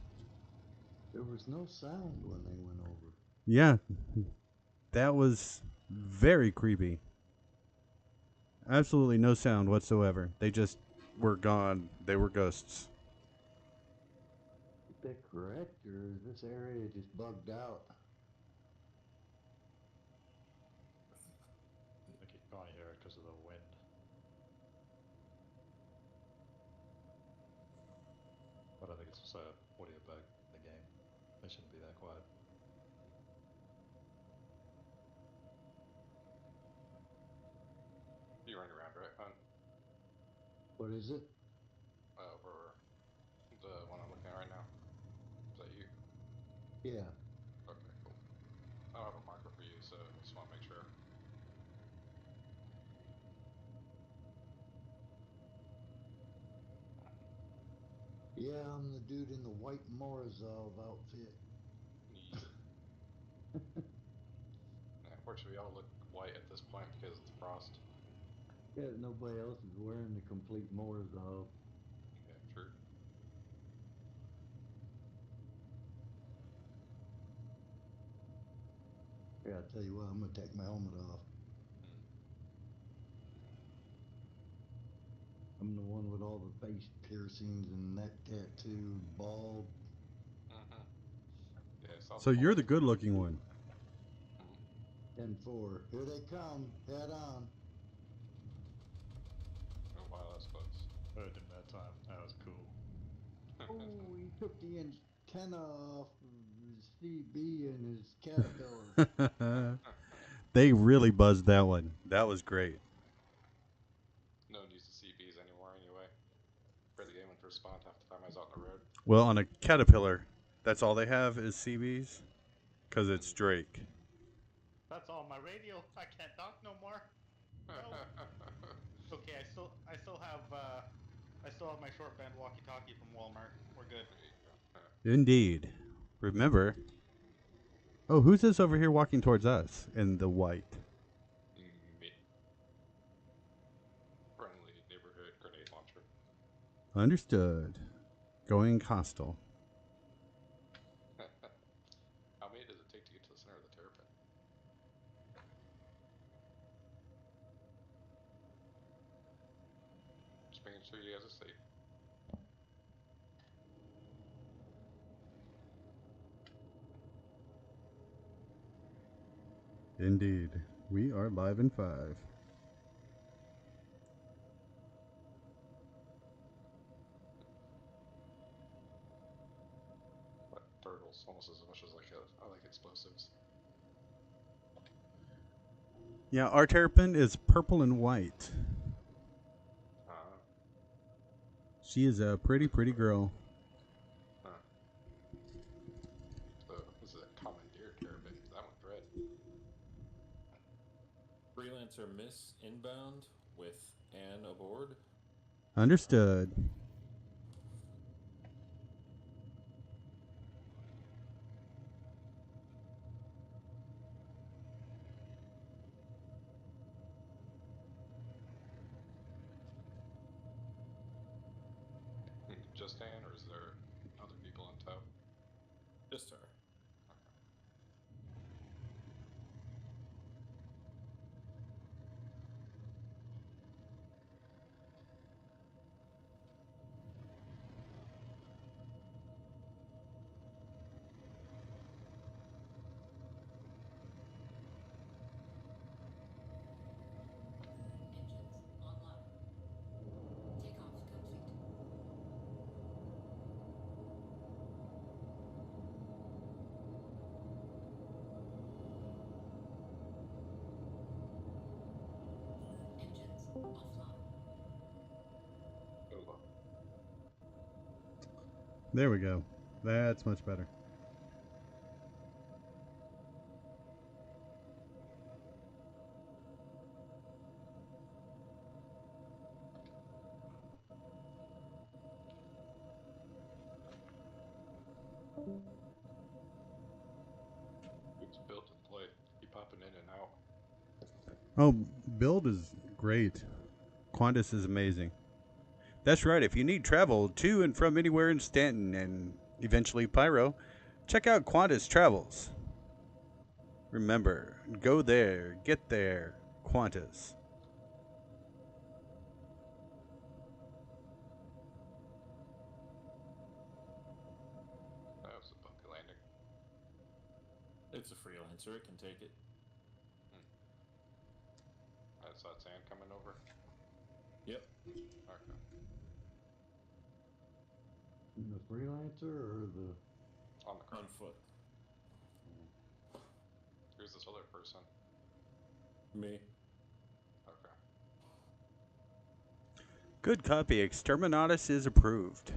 There was no sound when they went over. Yeah, that was very creepy. Absolutely no sound whatsoever. They just were gone. They were ghosts. Is that correct, or is this area just bugged out? I keep going here because of the wind. But I think it's just a audio bug in the game. They shouldn't be that quiet. You running around, right, Hunt? What is it? Over the one I'm looking at right now. Is that you? Yeah. Okay, cool. I don't have a marker for you, so just want to make sure. Yeah, I'm the dude in the white Morozov outfit. Yeah. Unfortunately, we all look white at this point because of the frost. Yeah, nobody else is wearing the complete Morozov. Yeah, true. Yeah, I tell you what, I'm gonna take my helmet off. I'm the one with all the face piercings and neck tattoo, bald. Yeah, I saw So the you're bald. the good-looking one. 10-4. Here they come. Head on. Oh, wow, that was close. Heard him that time. That was cool. Oh, he took the antenna off of his CB and his caterpillar. They really buzzed that one. That was great. No one uses CBs anymore anyway. For the game when first spawned, half the time I was out on the road. Well, on a caterpillar, that's all they have is CBs, because it's Drake. That's all my radio. I can't talk no more. No. Okay, I still have my short band walkie-talkie from Walmart. We're good. There you go. Indeed. Remember. Oh, who's this over here walking towards us in the white? Me. Friendly neighborhood grenade launcher. Understood. Going hostile. How many does it take to get to the center of the terrapin? Just making sure you guys are safe. Indeed. We are live in 5. But turtles, almost as much as I like explosives. Yeah, our terrapin is purple and white. She is a pretty, pretty girl. So this is a commandeer terrapin. That one's red. Freelancer Miss inbound with Anne aboard. Understood. Just Anne, or is there other people in tow? Just her. Okay. Engines online. Takeoff complete. Engines offline. Oh, There we go. That's much better. it's built to play. Keep popping in and out. Oh, build is great. Qantas is amazing. That's right. If you need travel to and from anywhere in Stanton and eventually Pyro, check out Qantas Travels. Remember, go there, get there, Qantas. it's a freelancer, it can take it. So that's Ann coming over? Yep. Okay. The freelancer or the On the ground. On foot. Who's this other person? Me. Okay. Good copy. Exterminatus is approved.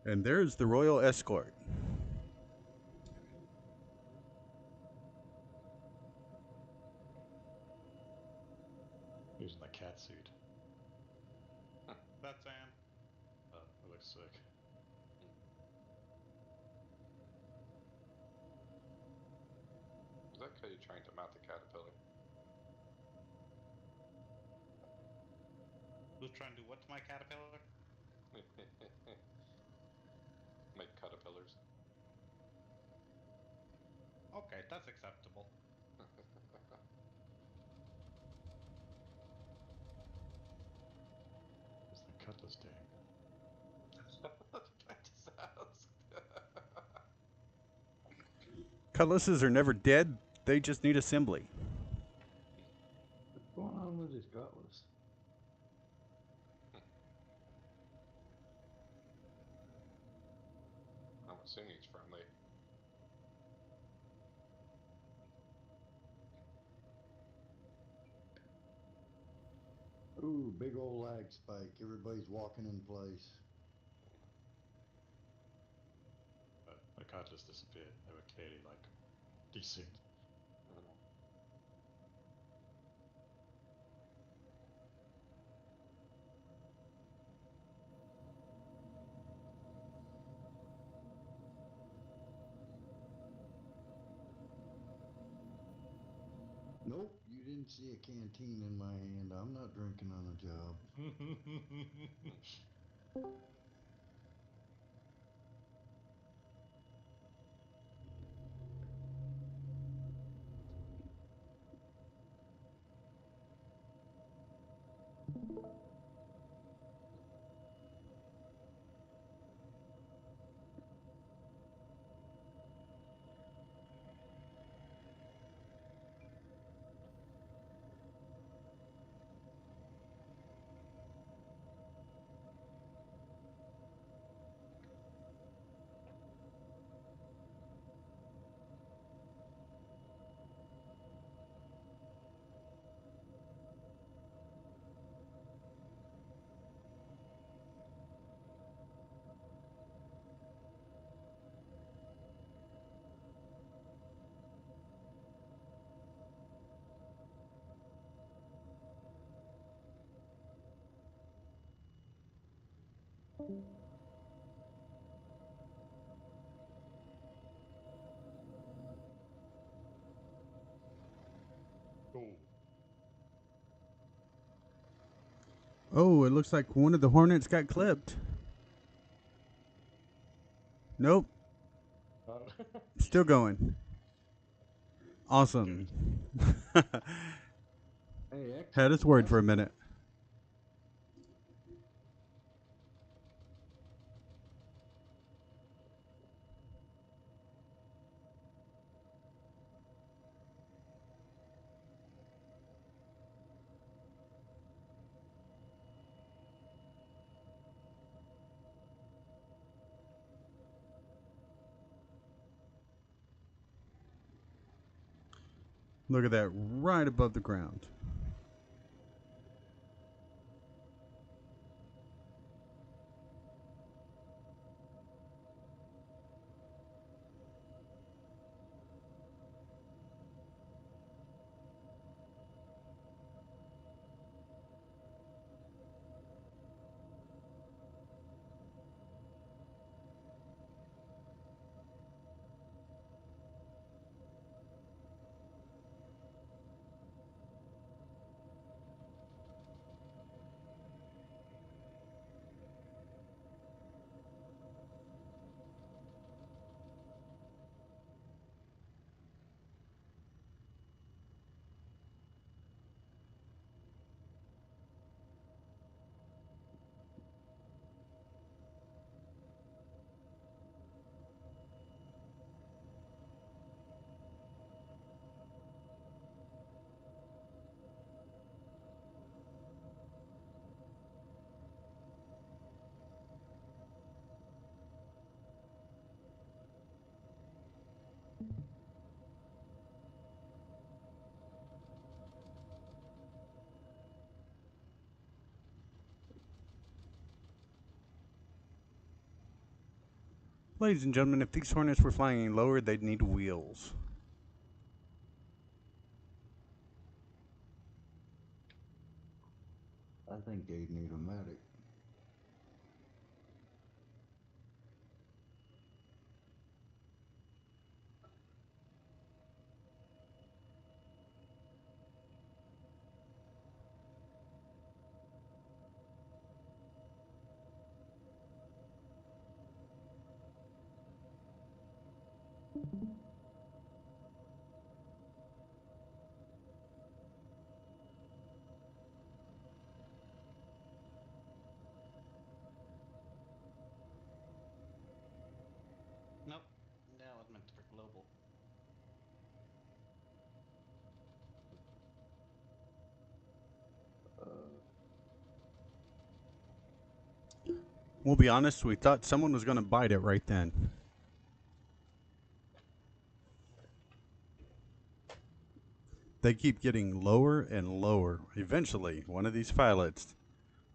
And there's the royal escort. Who's in the cat suit? That's Anne. It looks sick. Is that Cody trying to mount the caterpillar? Who's trying to do what to my caterpillar? Make caterpillars. Okay, that's acceptable. What's the cutlass doing? I just asked. Cutlasses are never dead. They just need assembly. what's going on with his cutlass? I'm assuming he's friendly. Ooh, big old lag spike. Everybody's walking in place. The cutlass disappeared. They were clearly like desync. Nope, you didn't see a canteen in my hand. I'm not drinking on the job. Oh, it looks like one of the Hornets got clipped. Nope. Oh. Still going. Awesome. Hey, Had us worried for a minute. Look at that, right above the ground. Ladies and gentlemen, if these Hornets were flying any lower, they'd need wheels. I think they need a medic. Nope. That was meant for global. We'll be honest, we thought someone was going to bite it right then. They keep getting lower and lower. Eventually, one of these pilots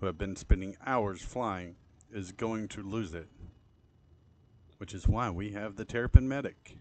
who have been spending hours flying is going to lose it, which is why we have the Terrapin Medic.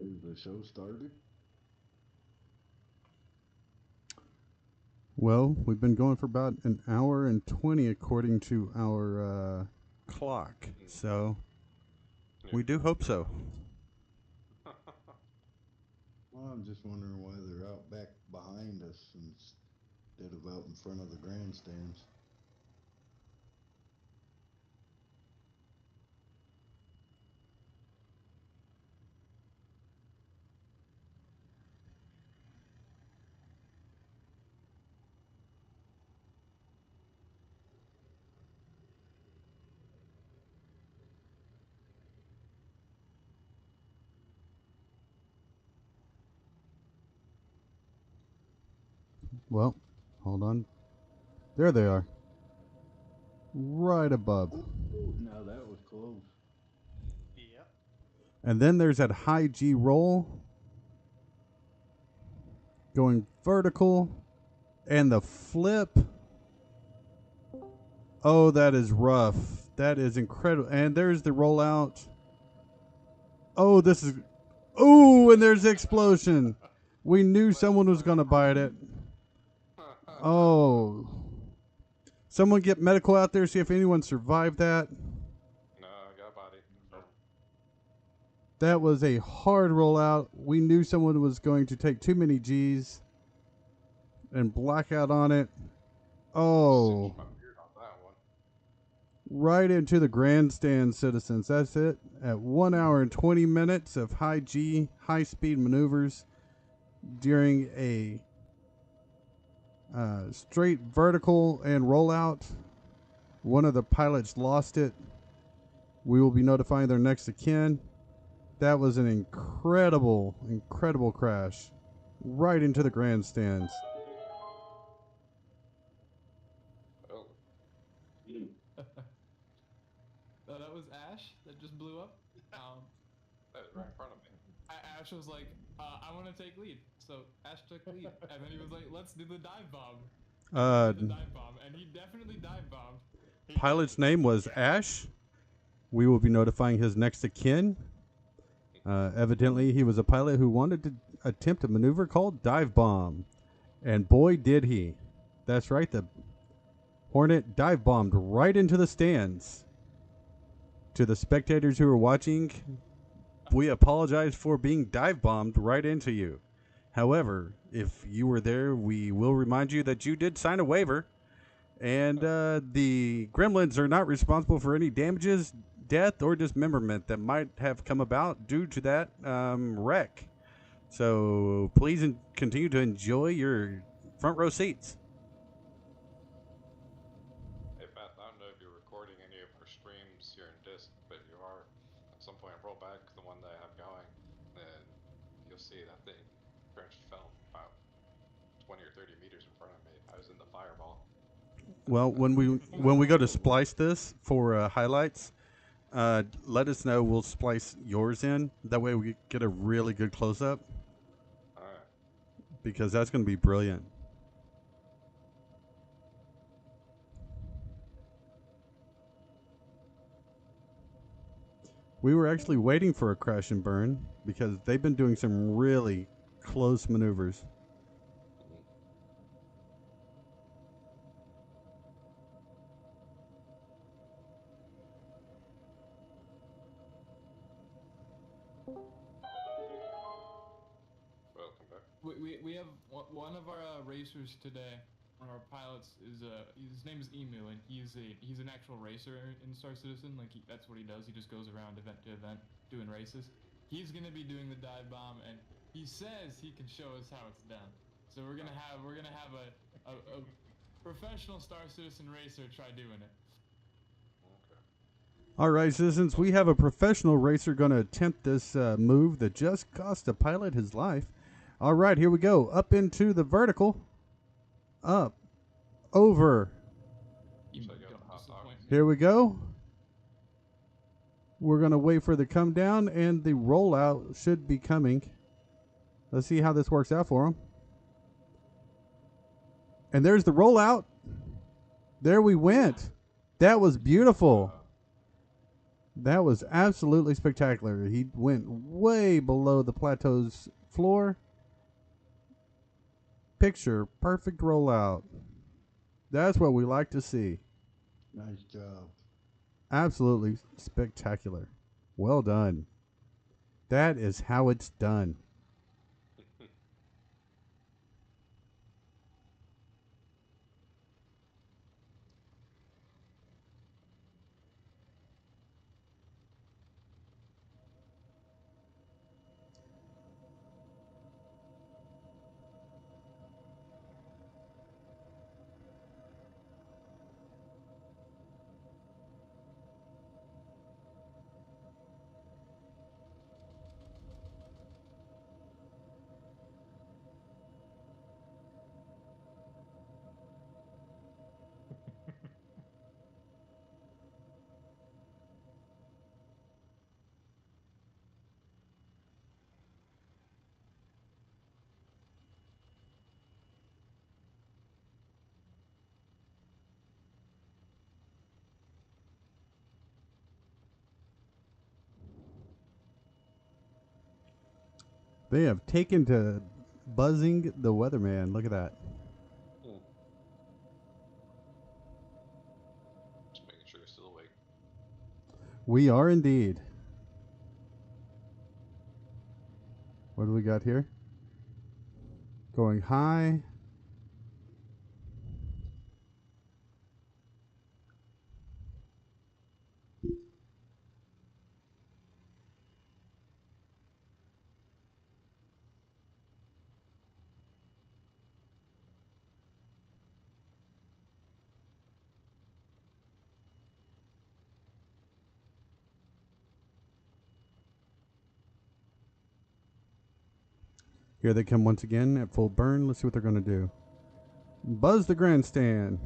Is the show started? Well, we've been going for about an hour and 20 according to our clock, so we do hope so. Well, I'm just wondering why they're out back behind us instead of out in front of the grandstands. Well, hold on. There they are. Right above. Now that was close. Yep. And then there's that high G roll going vertical and the flip. Oh, that is rough. That is incredible. And there's the rollout. Oh, this is. Oh, and there's the explosion. We knew someone was going to bite it. Oh. Someone get medical out there, see if anyone survived that. No, I got a body. Confirmed. That was a hard rollout. We knew someone was going to take too many G's and black out on it. Oh. Singed my beard on that one. Right into the grandstand, citizens. That's it. At 1 hour and 20 minutes of high G, high speed maneuvers during a straight vertical and rollout. One of the pilots lost it. We will be notifying their next of kin. That was an incredible, incredible crash right into the grandstands. Oh, That was Ash that just blew up. that was right in front of me. Ash was like, I want to take lead. So Ash took lead. And then he was like, let's do the dive bomb. And he did the dive bomb. And he definitely dive bombed. Pilot's name was Ash. We will be notifying his next of kin. Evidently, he was a pilot who wanted to attempt a maneuver called dive bomb. And boy, did he. That's right, the Hornet dive bombed right into the stands. To the spectators who are watching, we apologize for being dive bombed right into you. However, if you were there, we will remind you that you did sign a waiver. And the Gremlins are not responsible for any damages, death, or dismemberment that might have come about due to that wreck. So please continue to enjoy your front row seats. Hey, Beth, I don't know if you're recording any of our streams here in disc, but you are. At some point, roll back the one that I have going, and you'll see that thing pretty much fell about 20 or 30 meters in front of me. I was in the fireball. Well, when we go to splice this for highlights, let us know. We'll splice yours in. That way we get a really good close up. All right. Because that's going to be brilliant. We were actually waiting for a crash and burn because they've been doing some really close maneuvers. Welcome back. We have one of our racers today. One of our pilots is his name is Emu, and he's an actual racer in Star Citizen. Like that's what he does. He just goes around event to event doing races. He's gonna be doing the dive bomb, and he says he can show us how it's done. So we're gonna have a professional Star Citizen racer try doing it. Okay. All right, citizens, we have a professional racer going to attempt this move that just cost a pilot his life. All right, here we go. Up into the vertical. Up. Over. Here we go. We're going to wait for the come down, and the rollout should be coming. Let's see how this works out for him. And there's the rollout. There we went. That was beautiful. That was absolutely spectacular. He went way below the plateau's floor. Picture perfect rollout. That's what we like to see. Nice job. Absolutely spectacular. Well done. That is how it's done. They have taken to buzzing the weatherman. Look at that. Just making sure you're still awake. We are indeed. What do we got here? Going high. Here they come once again at full burn. Let's see what they're going to do. Buzz the grandstand.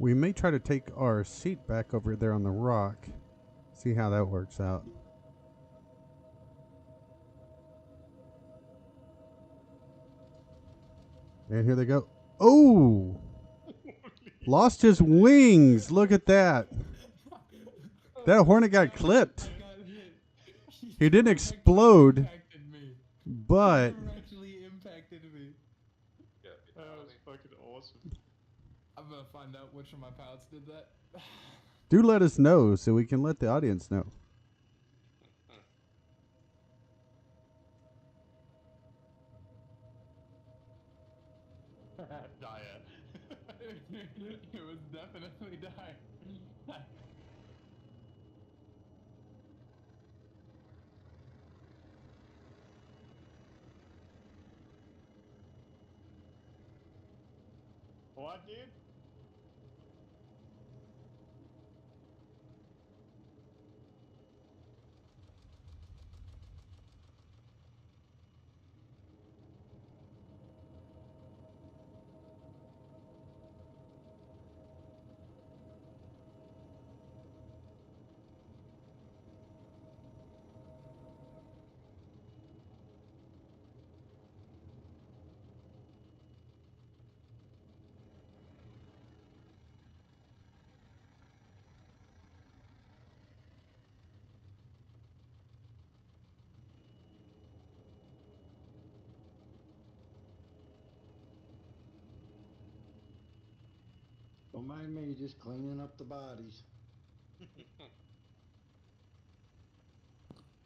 We may try to take our seat back over there on the rock. See how that works out. And here they go. Oh! Lost his wings. Look at that. That hornet got clipped. I got hit. He didn't directly explode, impacted me. but Directly impacted me. Yeah, That was fatality. fucking awesome. I'm gonna find out which of my pilots did that. do let us know so we can let the audience know. Dire. It was definitely dire. What, dude? Don't mind me, just cleaning up the bodies.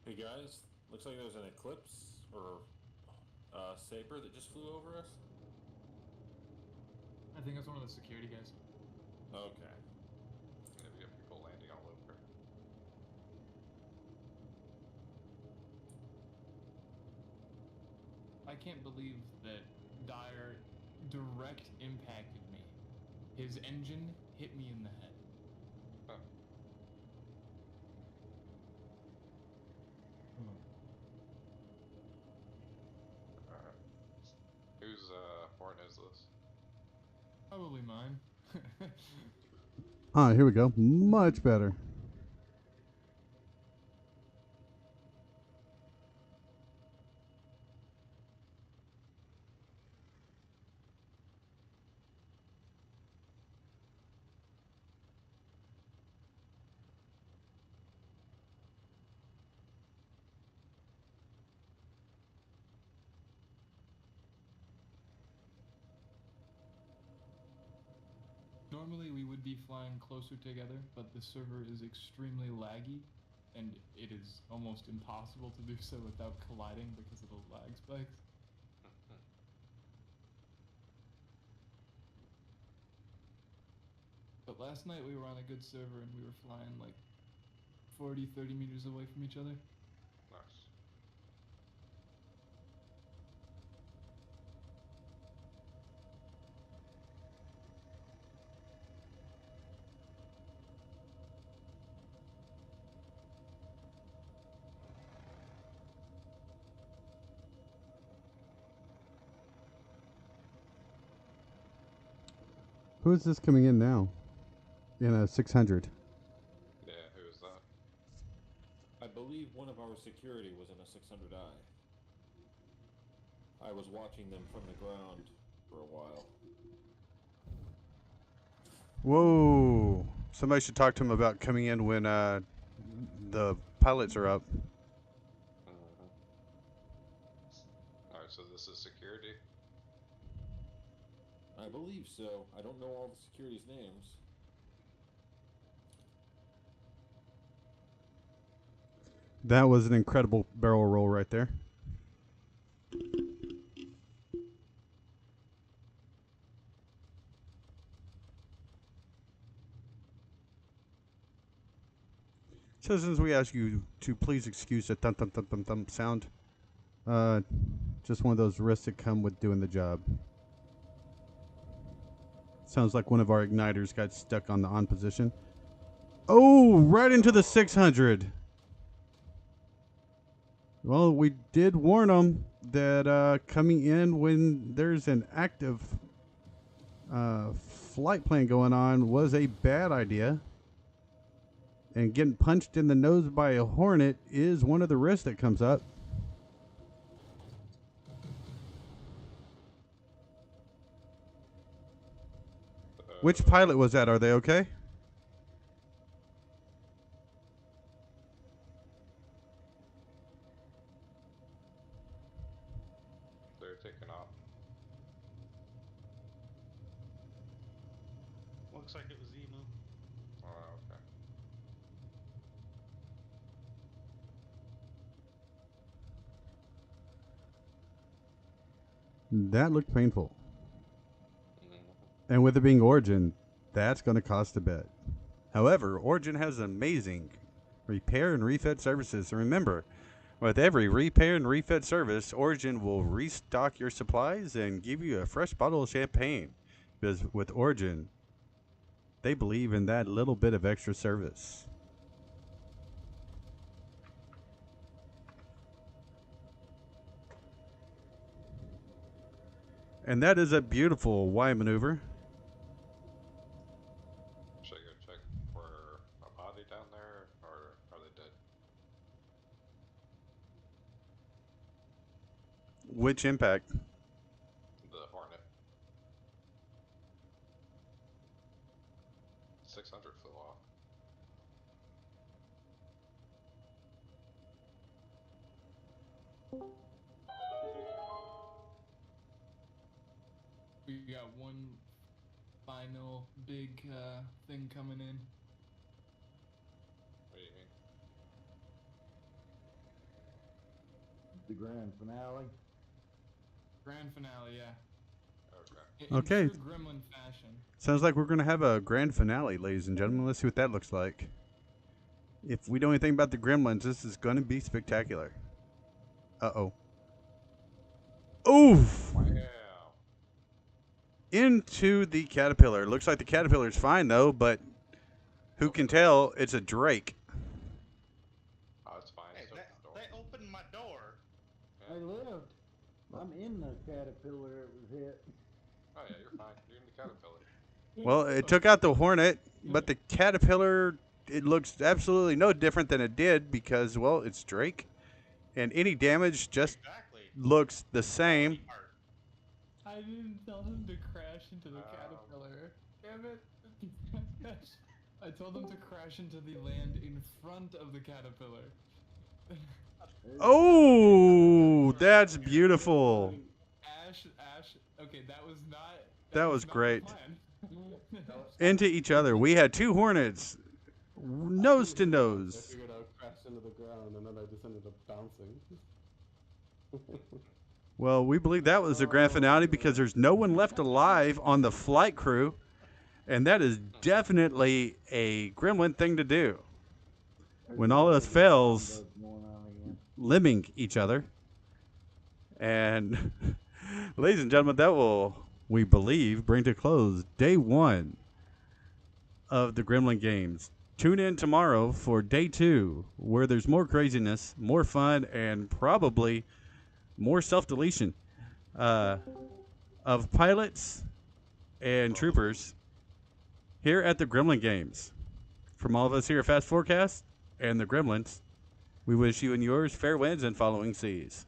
Hey guys, looks like there's an eclipse or saber that just flew over us. I think that's one of the security guys. Okay. Maybe we have people landing all over. I can't believe that Dyer direct impacted me. His engine hit me in the head. Huh. Alright. Whose horn is this? Probably mine. Ah, here we go. Much better. Normally we would be flying closer together, but the server is extremely laggy, and it is almost impossible to do so without colliding because of the lag spikes. But last night we were on a good server and we were flying like 40, 30 meters away from each other. Nice. Who is this coming in now? In a 600. Yeah, who is that? I believe one of our security was in a 600i. I was watching them from the ground for a while. Whoa. Somebody should talk to him about coming in when the pilots are up. Alright, so this is security? I believe so. I don't know all the security's names. That was an incredible barrel roll right there. Citizens, we ask you to please excuse the thump thump thump thump thump sound. Just one of those risks that come with doing the job. Sounds like one of our igniters got stuck on the on position. Oh, right into the 600. Well, we did warn them that coming in when there's an active flight plan going on was a bad idea. And getting punched in the nose by a hornet is one of the risks that comes up. Which pilot was that? Are they okay? They're taking off. Looks like it was Emu. Oh, okay. That looked painful. Mm-hmm. And with it being Origin, that's going to cost a bit. However, Origin has amazing repair and refit services. And remember, with every repair and refit service, Origin will restock your supplies and give you a fresh bottle of champagne. Because with Origin, they believe in that little bit of extra service. And that is a beautiful Y maneuver. Should I go check for a body down there, or are they dead? Which impact? The Hornet. 600 flew off. We got one final big thing coming in. What do you mean? The grand finale. Grand finale, yeah. Okay. In Okay. true Gremlin fashion. Sounds like we're going to have a grand finale, ladies and gentlemen. Let's see what that looks like. If we know anything about the Gremlins, this is going to be spectacular. Uh-oh. Oof! Wow. Into the caterpillar. Looks like the caterpillar's fine, though, but who can tell? It's a Drake. Oh, it's fine. Hey, It's open the door. they opened my door. Yeah. I lived. I'm in the caterpillar that was hit. Oh yeah, you're fine. You're in the caterpillar. Well, it took out the Hornet, but the caterpillar, it looks absolutely no different than it did because, well, it's Drake. And any damage just Exactly. looks the same. I didn't tell him to crash into the caterpillar. Damn it. I told him to crash into the land in front of the caterpillar. Oh, that's beautiful. Ash, okay, that was not... That was not the great. plan. Into each other. We had two Hornets, nose to I nose. figured I would crash into the ground and then I just ended up bouncing. Well, we believe that was the grand finale because there's no one left alive on the flight crew, and that is definitely a Gremlin thing to do. When all else fails, limbing each other. And, ladies and gentlemen, that will, we believe, bring to close day one of the Gremlin games. Tune in tomorrow for day two, where there's more craziness, more fun, and probably more self-deletion of pilots and troopers here at the Gremlin games. From all of us here at Fastforecast and the Gremlins, we wish you and yours fair winds and following seas.